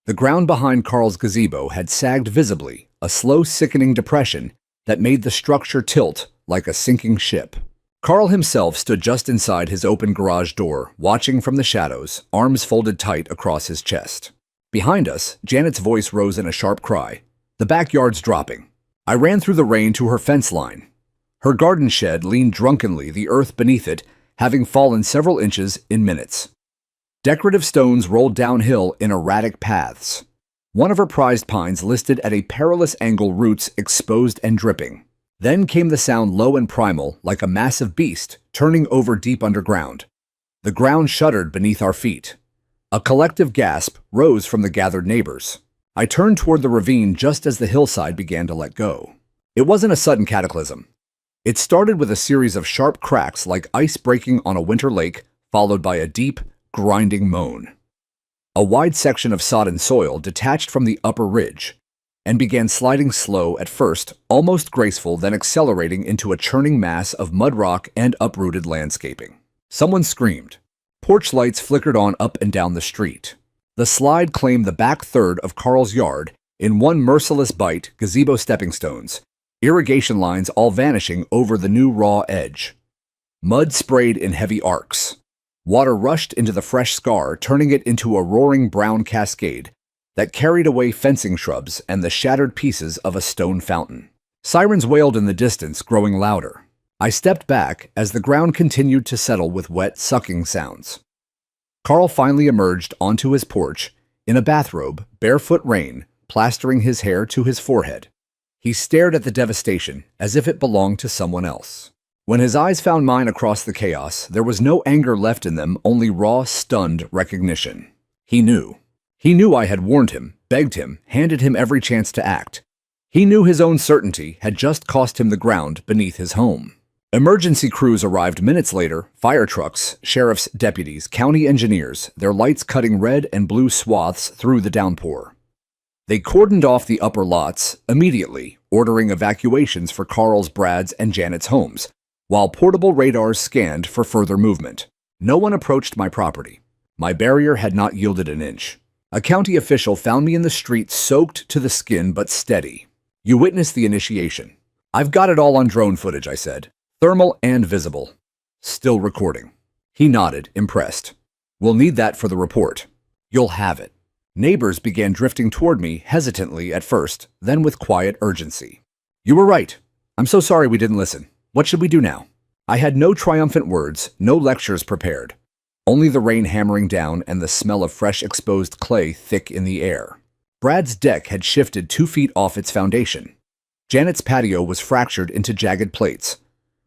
The ground behind Carl's gazebo had sagged visibly, a slow, sickening depression that made the structure tilt like a sinking ship. Carl himself stood just inside his open garage door, watching from the shadows, arms folded tight across his chest. Behind us, Janet's voice rose in a sharp cry. "The backyard's dropping." I ran through the rain to her fence line. Her garden shed leaned drunkenly, the earth beneath it having fallen several inches in minutes. Decorative stones rolled downhill in erratic paths. One of her prized pines listed at a perilous angle, roots exposed and dripping. Then came the sound, low and primal, like a massive beast turning over deep underground. The ground shuddered beneath our feet. A collective gasp rose from the gathered neighbors. I turned toward the ravine just as the hillside began to let go. It wasn't a sudden cataclysm. It started with a series of sharp cracks like ice breaking on a winter lake, followed by a deep, grinding moan. A wide section of sodden soil detached from the upper ridge and began sliding, slow at first, almost graceful, then accelerating into a churning mass of mud rock and uprooted landscaping. Someone screamed. Porch lights flickered on up and down the street. The slide claimed the back third of Carl's yard in one merciless bite, gazebo stepping stones, irrigation lines all vanishing over the new raw edge. Mud sprayed in heavy arcs. Water rushed into the fresh scar, turning it into a roaring brown cascade that carried away fencing shrubs and the shattered pieces of a stone fountain. Sirens wailed in the distance, growing louder. I stepped back as the ground continued to settle with wet, sucking sounds. Carl finally emerged onto his porch in a bathrobe, barefoot rain plastering his hair to his forehead. He stared at the devastation as if it belonged to someone else. When his eyes found mine across the chaos, there was no anger left in them, only raw, stunned recognition. He knew. He knew I had warned him, begged him, handed him every chance to act. He knew his own certainty had just cost him the ground beneath his home. Emergency crews arrived minutes later, fire trucks, sheriff's deputies, county engineers, their lights cutting red and blue swaths through the downpour. They cordoned off the upper lots immediately, ordering evacuations for Carl's, Brad's, and Janet's homes, while portable radars scanned for further movement. No one approached my property. My barrier had not yielded an inch. A county official found me in the street, soaked to the skin but steady. "You witnessed the initiation." "I've got it all on drone footage," I said. "Thermal and visible." "Still recording." He nodded, impressed. "We'll need that for the report." "You'll have it." Neighbors began drifting toward me, hesitantly at first, then with quiet urgency. "You were right. I'm so sorry we didn't listen. What should we do now?" I had no triumphant words, no lectures prepared. Only the rain hammering down and the smell of fresh exposed clay thick in the air. Brad's deck had shifted 2 feet off its foundation. Janet's patio was fractured into jagged plates.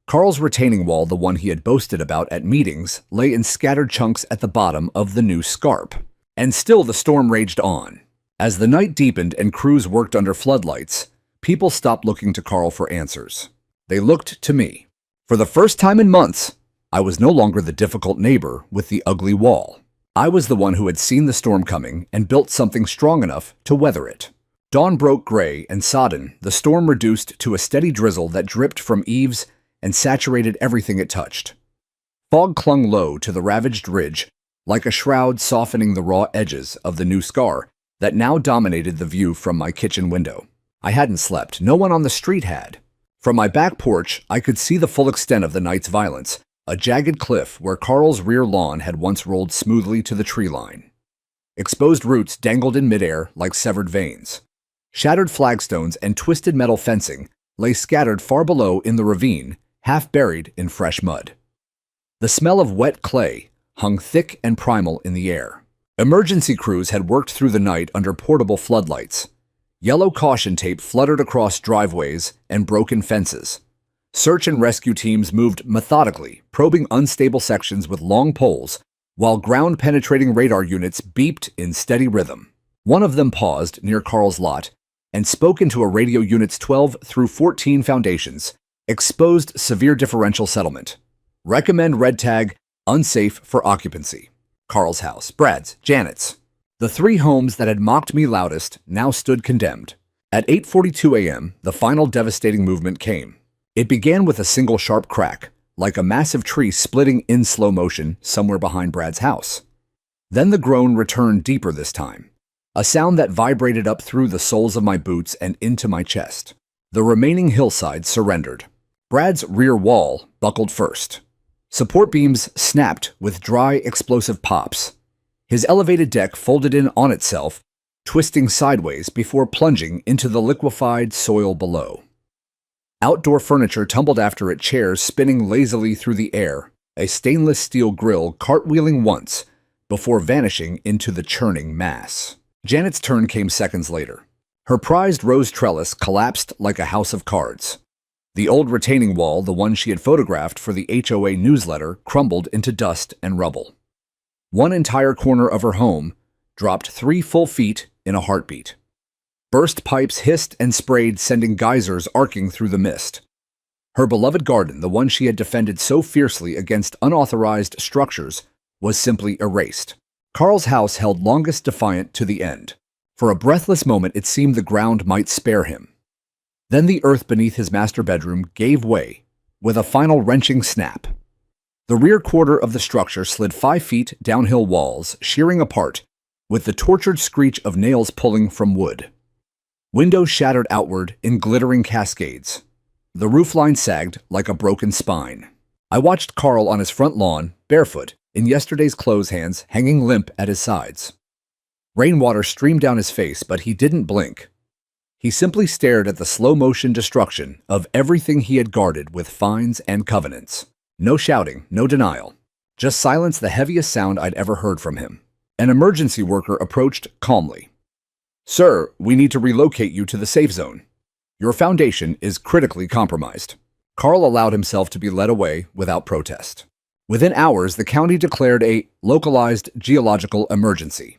Carl's retaining wall, the one he had boasted about at meetings, lay in scattered chunks at the bottom of the new scarp. And still the storm raged on. As the night deepened and crews worked under floodlights, people stopped looking to Carl for answers. They looked to me. For the first time in months, I was no longer the difficult neighbor with the ugly wall. I was the one who had seen the storm coming and built something strong enough to weather it. Dawn broke gray and sodden, the storm reduced to a steady drizzle that dripped from eaves and saturated everything it touched. Fog clung low to the ravaged ridge, like a shroud softening the raw edges of the new scar that now dominated the view from my kitchen window. I hadn't slept. No one on the street had. From my back porch, I could see the full extent of the night's violence, a jagged cliff where Carl's rear lawn had once rolled smoothly to the tree line. Exposed roots dangled in midair like severed veins. Shattered flagstones and twisted metal fencing lay scattered far below in the ravine, half buried in fresh mud. The smell of wet clay hung thick and primal in the air. Emergency crews had worked through the night under portable floodlights. Yellow caution tape fluttered across driveways and broken fences. Search and rescue teams moved methodically, probing unstable sections with long poles, while ground-penetrating radar units beeped in steady rhythm. One of them paused near Carl's lot and spoke into a radio unit's 12 through 14 foundations, exposed severe differential settlement. Recommend red tag, unsafe for occupancy. Carl's house, Brad's, Janet's. The 3 homes that had mocked me loudest now stood condemned. At 8:42 a.m., the final devastating movement came. It began with a single sharp crack, like a massive tree splitting in slow motion somewhere behind Brad's house. Then the groan returned deeper this time, a sound that vibrated up through the soles of my boots and into my chest. The remaining hillside surrendered. Brad's rear wall buckled first. Support beams snapped with dry, explosive pops. His elevated deck folded in on itself, twisting sideways before plunging into the liquefied soil below. Outdoor furniture tumbled after it, chairs spinning lazily through the air, a stainless steel grill cartwheeling once before vanishing into the churning mass. Janet's turn came seconds later. Her prized rose trellis collapsed like a house of cards. The old retaining wall, the one she had photographed for the HOA newsletter, crumbled into dust and rubble. One entire corner of her home dropped 3 full feet in a heartbeat. Burst pipes hissed and sprayed, sending geysers arcing through the mist. Her beloved garden, the one she had defended so fiercely against unauthorized structures, was simply erased. Carl's house held longest defiant to the end. For a breathless moment, it seemed the ground might spare him. Then the earth beneath his master bedroom gave way with a final wrenching snap. The rear quarter of the structure slid 5 feet downhill walls, shearing apart, with the tortured screech of nails pulling from wood. Windows shattered outward in glittering cascades. The roofline sagged like a broken spine. I watched Carl on his front lawn, barefoot, in yesterday's clothes hands hanging limp at his sides. Rainwater streamed down his face, but he didn't blink. He simply stared at the slow-motion destruction of everything he had guarded with fines and covenants. No shouting, no denial. Just silence, the heaviest sound I'd ever heard from him. An emergency worker approached calmly. "Sir, we need to relocate you to the safe zone. Your foundation is critically compromised." Carl allowed himself to be led away without protest. Within hours, the county declared a localized geological emergency.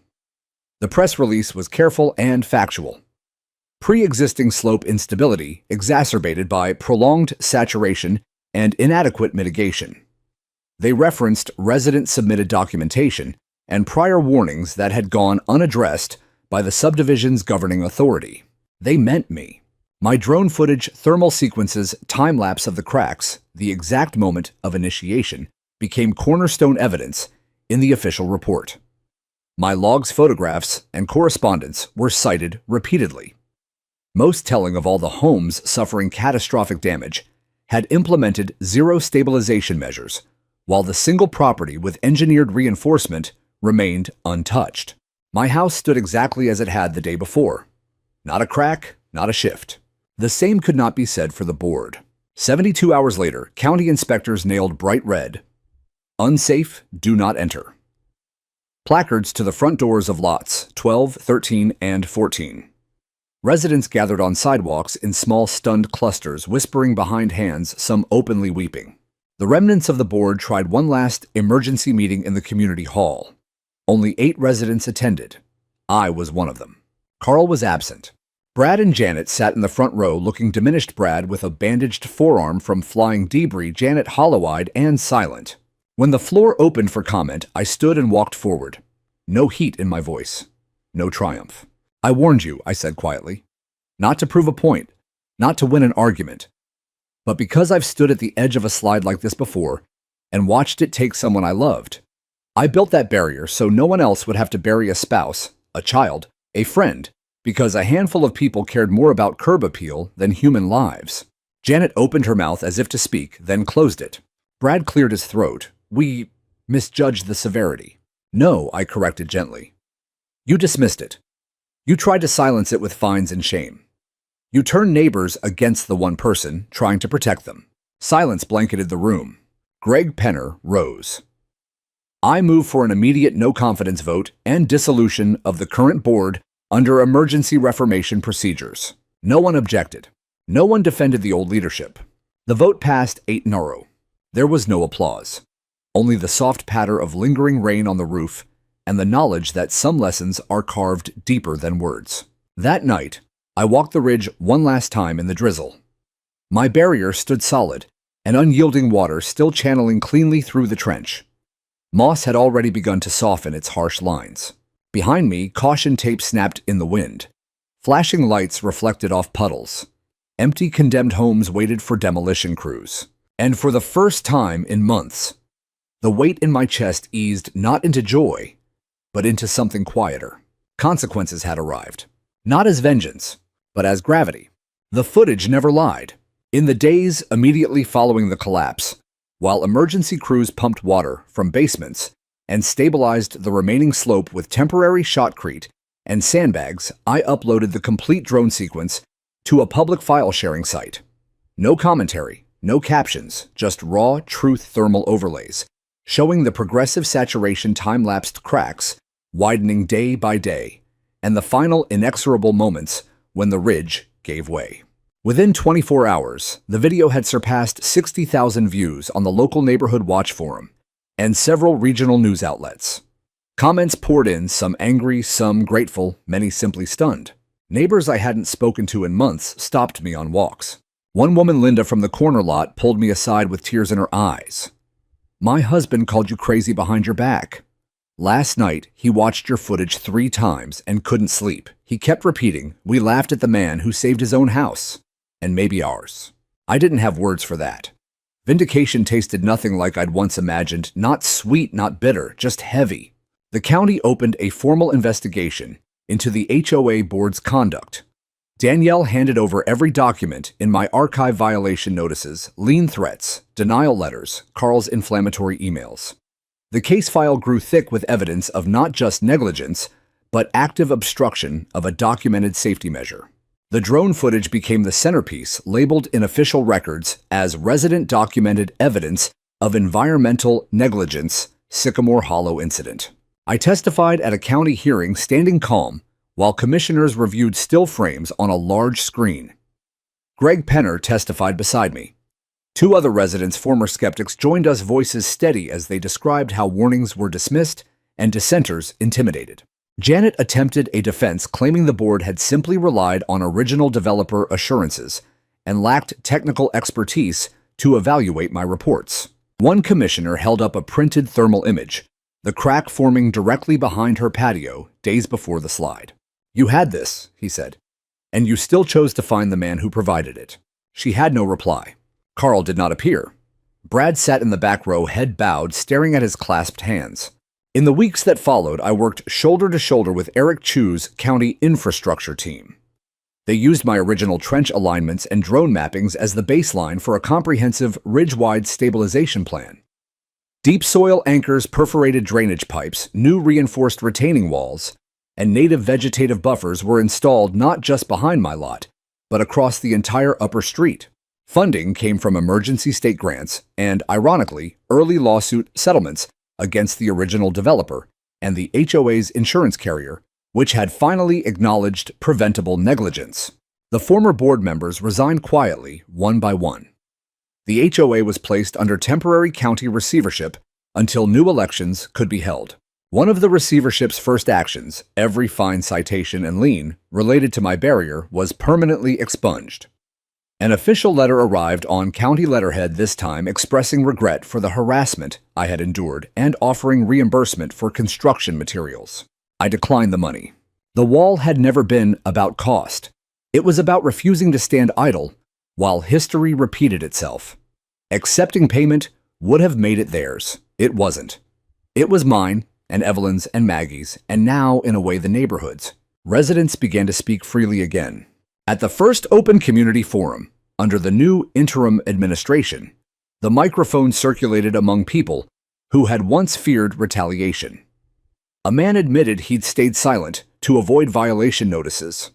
The press release was careful and factual. Pre-existing slope instability exacerbated by prolonged saturation and inadequate mitigation. They referenced resident-submitted documentation and prior warnings that had gone unaddressed by the subdivision's governing authority. They meant me. My drone footage thermal sequences time-lapse of the cracks, the exact moment of initiation, became cornerstone evidence in the official report. My logs, photographs, and correspondence were cited repeatedly. Most telling of all the homes suffering catastrophic damage had implemented zero stabilization measures, while the single property with engineered reinforcement remained untouched. My house stood exactly as it had the day before. Not a crack, not a shift. The same could not be said for the board. 72 hours later, county inspectors nailed bright red, "Unsafe, do not enter." Placards to the front doors of lots 12, 13, and 14. Residents gathered on sidewalks in small stunned clusters, whispering behind hands, some openly weeping. The remnants of the board tried one last emergency meeting in the community hall. Only 8 residents attended. I was one of them. Carl was absent. Brad and Janet sat in the front row, looking diminished. Brad with a bandaged forearm from flying debris, Janet hollow-eyed and silent. When the floor opened for comment, I stood and walked forward. No heat in my voice. No triumph. "I warned you," I said quietly. "Not to prove a point, not to win an argument, but because I've stood at the edge of a slide like this before and watched it take someone I loved. I built that barrier so no one else would have to bury a spouse, a child, a friend, because a handful of people cared more about curb appeal than human lives." Janet opened her mouth as if to speak, then closed it. Brad cleared his throat. "We misjudged the severity." "No," I corrected gently. "You dismissed it. You tried to silence it with fines and shame. You turned neighbors against the one person trying to protect them." Silence blanketed the room. Greg Penner rose. "I move for an immediate no-confidence vote and dissolution of the current board under emergency reformation procedures." No one objected. No one defended the old leadership. The vote passed 8-0. There was no applause. Only the soft patter of lingering rain on the roof and the knowledge that some lessons are carved deeper than words. That night, I walked the ridge one last time in the drizzle. My barrier stood solid, and unyielding water still channeling cleanly through the trench. Moss had already begun to soften its harsh lines. Behind me, caution tape snapped in the wind. Flashing lights reflected off puddles. Empty condemned homes waited for demolition crews. And for the first time in months, the weight in my chest eased not into joy, but into something quieter. Consequences had arrived. Not as vengeance, but as gravity. The footage never lied. In the days immediately following the collapse, while emergency crews pumped water from basements and stabilized the remaining slope with temporary shotcrete and sandbags, I uploaded the complete drone sequence to a public file-sharing site. No commentary, no captions, just raw truth thermal overlays, showing the progressive saturation time-lapsed cracks widening day by day, and the final inexorable moments when the ridge gave way. Within 24 hours, the video had surpassed 60,000 views on the local Neighborhood Watch forum and several regional news outlets. Comments poured in, some angry, some grateful, many simply stunned. Neighbors I hadn't spoken to in months stopped me on walks. One woman, Linda from the corner lot, pulled me aside with tears in her eyes. "My husband called you crazy behind your back. Last night, he watched your footage 3 times and couldn't sleep. He kept repeating, 'We laughed at the man who saved his own house, and maybe ours.'" I didn't have words for that. Vindication tasted nothing like I'd once imagined, not sweet, not bitter, just heavy. The county opened a formal investigation into the HOA board's conduct. Danielle handed over every document in my archive violation notices, lien threats, denial letters, Carl's inflammatory emails. The case file grew thick with evidence of not just negligence, but active obstruction of a documented safety measure. The drone footage became the centerpiece, labeled in official records as resident documented evidence of environmental negligence, Sycamore Hollow incident. I testified at a county hearing standing calm while commissioners reviewed still frames on a large screen. Greg Penner testified beside me. Two other residents, former skeptics, joined us, voices steady as they described how warnings were dismissed and dissenters intimidated. Janet attempted a defense claiming the board had simply relied on original developer assurances and lacked technical expertise to evaluate my reports. One commissioner held up a printed thermal image, the crack forming directly behind her patio days before the slide. "You had this," he said, "and you still chose to find the man who provided it." She had no reply. Carl did not appear. Brad sat in the back row, head bowed, staring at his clasped hands. In the weeks that followed, I worked shoulder to shoulder with Eric Chu's county infrastructure team. They used my original trench alignments and drone mappings as the baseline for a comprehensive ridge-wide stabilization plan. Deep soil anchors, perforated drainage pipes, new reinforced retaining walls, and native vegetative buffers were installed not just behind my lot, but across the entire upper street. Funding came from emergency state grants and, ironically, early lawsuit settlements against the original developer and the HOA's insurance carrier, which had finally acknowledged preventable negligence. The former board members resigned quietly, one by one. The HOA was placed under temporary county receivership until new elections could be held. One of the receivership's first actions, every fine, citation, and lien related to my barrier, was permanently expunged. An official letter arrived on county letterhead this time expressing regret for the harassment I had endured and offering reimbursement for construction materials. I declined the money. The wall had never been about cost. It was about refusing to stand idle while history repeated itself. Accepting payment would have made it theirs. It wasn't. It was mine, and Evelyn's and Maggie's, and now, in a way, the neighborhood's. Residents began to speak freely again. At the first open community forum, under the new interim administration, the microphone circulated among people who had once feared retaliation. A man admitted he'd stayed silent to avoid violation notices.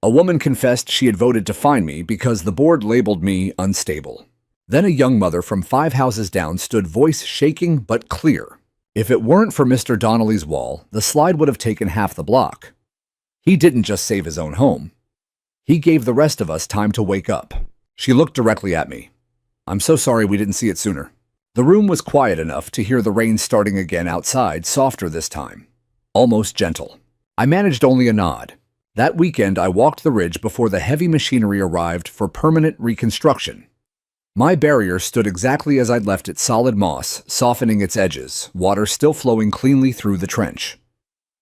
A woman confessed she had voted to fine me because the board labeled me unstable. Then a young mother from 5 houses down stood, voice shaking but clear. If it weren't for Mr. Donnelly's wall, the slide would have taken half the block. He didn't just save his own home. He gave the rest of us time to wake up. She looked directly at me. "I'm so sorry we didn't see it sooner." The room was quiet enough to hear the rain starting again outside, softer this time, almost gentle. I managed only a nod. That weekend, I walked the ridge before the heavy machinery arrived for permanent reconstruction. My barrier stood exactly as I'd left it, solid moss, softening its edges, water still flowing cleanly through the trench.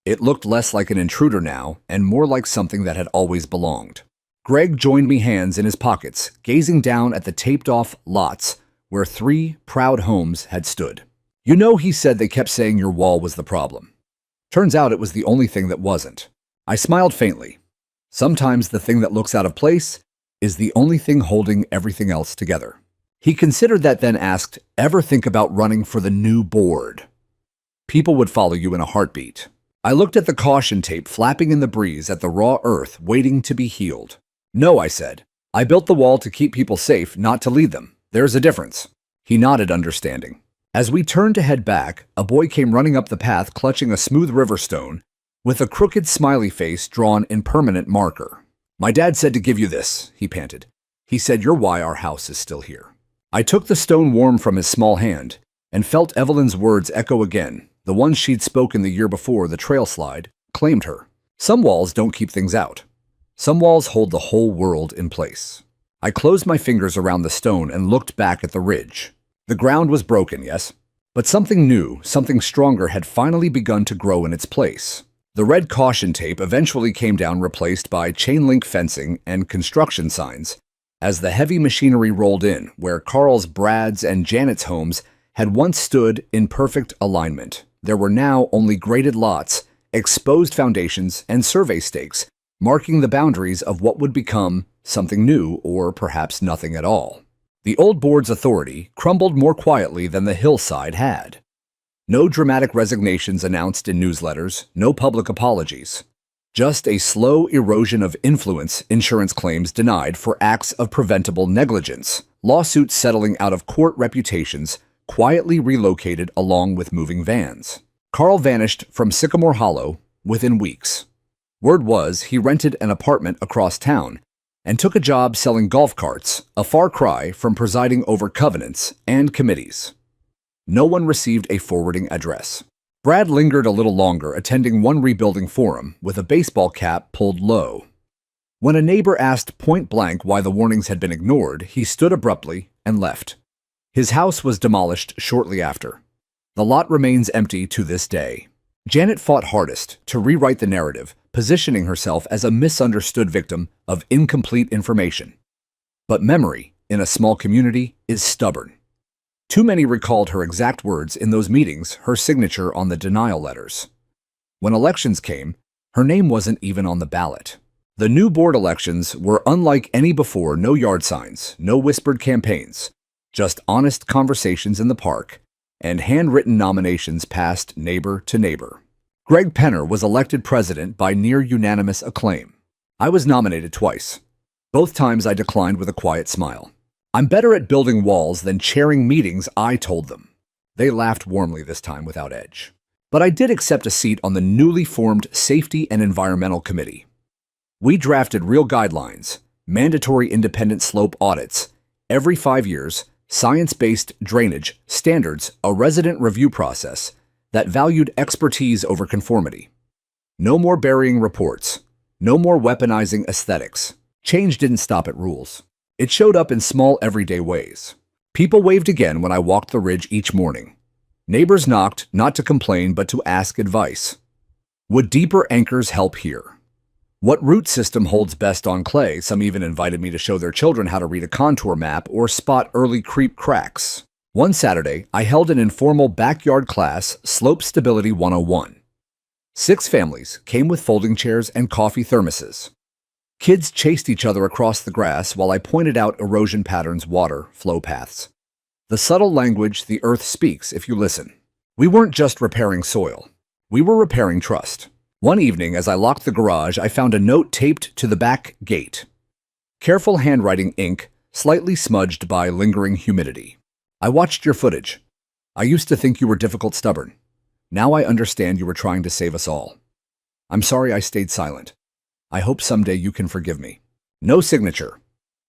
It looked less like an intruder now, and more like something that had always belonged. Greg joined me, hands in his pockets, gazing down at the taped-off lots where 3 proud homes had stood. "You know," he said, "they kept saying your wall was the problem. Turns out it was the only thing that wasn't." I smiled faintly. Sometimes the thing that looks out of place is the only thing holding everything else together. He considered that, then asked, "Ever think about running for the new board? People would follow you in a heartbeat." I looked at the caution tape flapping in the breeze, at the raw earth waiting to be healed. "No," I said. "I built the wall to keep people safe, not to lead them. There's a difference." He nodded, understanding. As we turned to head back, a boy came running up the path clutching a smooth river stone with a crooked smiley face drawn in permanent marker. "My dad said to give you this," he panted. "He said you're why our house is still here." I took the stone warm from his small hand and felt Evelyn's words echo again. The ones she'd spoken the year before the trail slide claimed her. Some walls don't keep things out. Some walls hold the whole world in place. I closed my fingers around the stone and looked back at the ridge. The ground was broken, yes, but something new, something stronger had finally begun to grow in its place. The red caution tape eventually came down, replaced by chain link fencing and construction signs, as the heavy machinery rolled in, where Carl's, Brad's, and Janet's homes had once stood in perfect alignment. There were now only graded lots, exposed foundations, and survey stakes, marking the boundaries of what would become something new, or perhaps nothing at all. The old board's authority crumbled more quietly than the hillside had. No dramatic resignations announced in newsletters, no public apologies. Just a slow erosion of influence, insurance claims denied for acts of preventable negligence, lawsuits settling out of court, reputations quietly relocated along with moving vans. Carl vanished from Sycamore Hollow within weeks. Word was he rented an apartment across town and took a job selling golf carts, a far cry from presiding over covenants and committees. No one received a forwarding address. Brad lingered a little longer, attending one rebuilding forum with a baseball cap pulled low. When a neighbor asked point-blank why the warnings had been ignored, he stood abruptly and left. His house was demolished shortly after. The lot remains empty to this day. Janet fought hardest to rewrite the narrative, positioning herself as a misunderstood victim of incomplete information. But memory, in a small community, is stubborn. Too many recalled her exact words in those meetings, her signature on the denial letters. When elections came, her name wasn't even on the ballot. The new board elections were unlike any before. No yard signs, no whispered campaigns, just honest conversations in the park and handwritten nominations passed neighbor to neighbor. Greg Penner was elected president by near unanimous acclaim. I was nominated twice. Both times I declined with a quiet smile. I'm better at building walls than chairing meetings, I told them. They laughed warmly this time without edge. But I did accept a seat on the newly formed Safety and Environmental Committee. We drafted real guidelines, mandatory independent slope audits, every 5 years, science-based drainage standards, a resident review process that valued expertise over conformity. No more burying reports, no more weaponizing aesthetics. Change didn't stop at rules. It showed up in small, everyday ways. People waved again when I walked the ridge each morning. Neighbors knocked, not to complain, but to ask advice. Would deeper anchors help here? What root system holds best on clay? Some even invited me to show their children how to read a contour map or spot early creep cracks. One Saturday, I held an informal backyard class, Slope Stability 101. 6 families came with folding chairs and coffee thermoses. Kids chased each other across the grass while I pointed out erosion patterns, water, flow paths. The subtle language the earth speaks if you listen. We weren't just repairing soil. We were repairing trust. One evening, as I locked the garage, I found a note taped to the back gate. Careful handwriting, ink slightly smudged by lingering humidity. I watched your footage. I used to think you were difficult, stubborn. Now I understand you were trying to save us all. I'm sorry I stayed silent. I hope someday you can forgive me. No signature.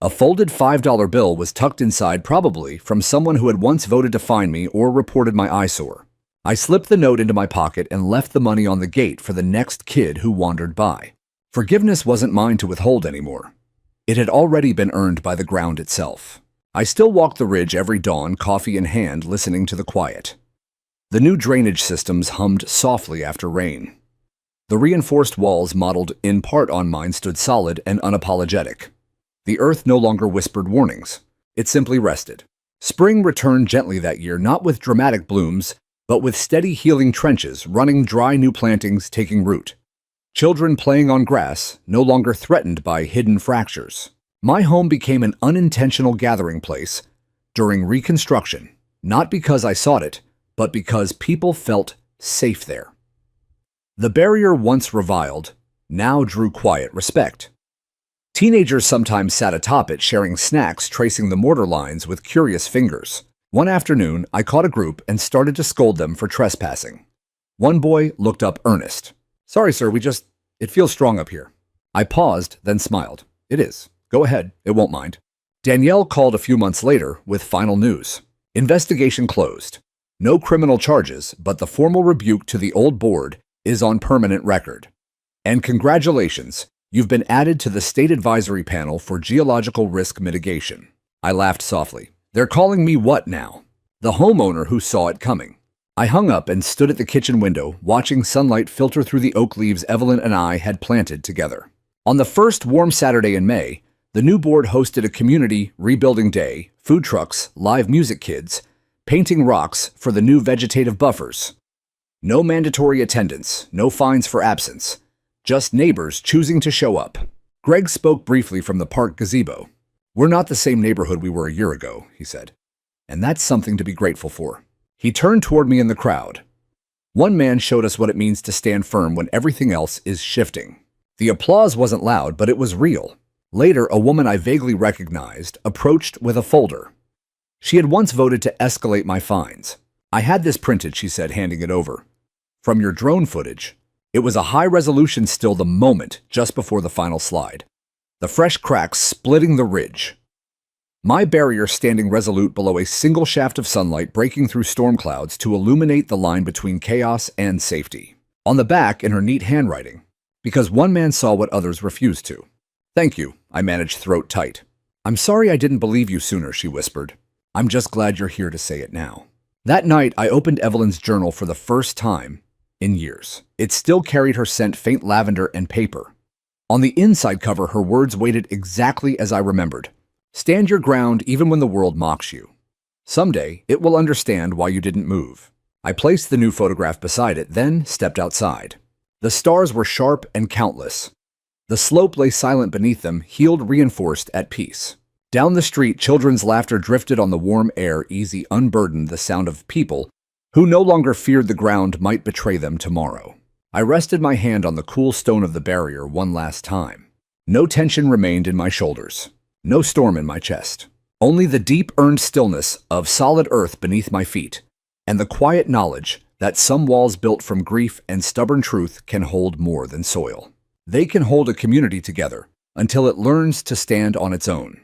A folded $5 bill was tucked inside, probably from someone who had once voted to fine me or reported my eyesore. I slipped the note into my pocket and left the money on the gate for the next kid who wandered by. Forgiveness wasn't mine to withhold anymore. It had already been earned by the ground itself. I still walked the ridge every dawn, coffee in hand, listening to the quiet. The new drainage systems hummed softly after rain. The reinforced walls modeled in part on mine stood solid and unapologetic. The earth no longer whispered warnings. It simply rested. Spring returned gently that year, not with dramatic blooms, but with steady healing trenches, running dry, new plantings taking root. Children playing on grass, no longer threatened by hidden fractures. My home became an unintentional gathering place during reconstruction, not because I sought it, but because people felt safe there. The barrier once reviled now drew quiet respect. Teenagers sometimes sat atop it, sharing snacks, tracing the mortar lines with curious fingers. One afternoon, I caught a group and started to scold them for trespassing. One boy looked up earnest. Sorry, sir, it feels strong up here. I paused, then smiled. It is. Go ahead, it won't mind. Danielle called a few months later with final news. Investigation closed. No criminal charges, but the formal rebuke to the old board is on permanent record. And congratulations, you've been added to the State Advisory Panel for Geological Risk Mitigation. I laughed softly. They're calling me what now? The homeowner who saw it coming. I hung up and stood at the kitchen window, watching sunlight filter through the oak leaves Evelyn and I had planted together. On the first warm Saturday in May, the new board hosted a community rebuilding day, food trucks, live music kids, painting rocks for the new vegetative buffers. No mandatory attendance, no fines for absence, just neighbors choosing to show up. Greg spoke briefly from the park gazebo. We're not the same neighborhood we were a year ago, he said, and that's something to be grateful for. He turned toward me in the crowd. One man showed us what it means to stand firm when everything else is shifting. The applause wasn't loud, but it was real. Later, a woman I vaguely recognized approached with a folder. She had once voted to escalate my fines. "I had this printed," she said, handing it over. "From your drone footage." It was a high-resolution still the moment just before the final slide. The fresh cracks splitting the ridge. My barrier standing resolute below a single shaft of sunlight breaking through storm clouds to illuminate the line between chaos and safety. On the back, in her neat handwriting, "Because one man saw what others refused to." "Thank you," I managed throat tight. "I'm sorry I didn't believe you sooner," she whispered. "I'm just glad you're here to say it now." That night, I opened Evelyn's journal for the first time in years. It still carried her scent, faint lavender and paper. On the inside cover, her words waited exactly as I remembered. "Stand your ground even when the world mocks you. Someday, it will understand why you didn't move." I placed the new photograph beside it, then stepped outside. The stars were sharp and countless. The slope lay silent beneath them, healed, reinforced, at peace. Down the street, children's laughter drifted on the warm air, easy, unburdened, the sound of people who no longer feared the ground might betray them tomorrow. I rested my hand on the cool stone of the barrier one last time. No tension remained in my shoulders. No storm in my chest. Only the deep earned stillness of solid earth beneath my feet, and the quiet knowledge that some walls built from grief and stubborn truth can hold more than soil. They can hold a community together until it learns to stand on its own.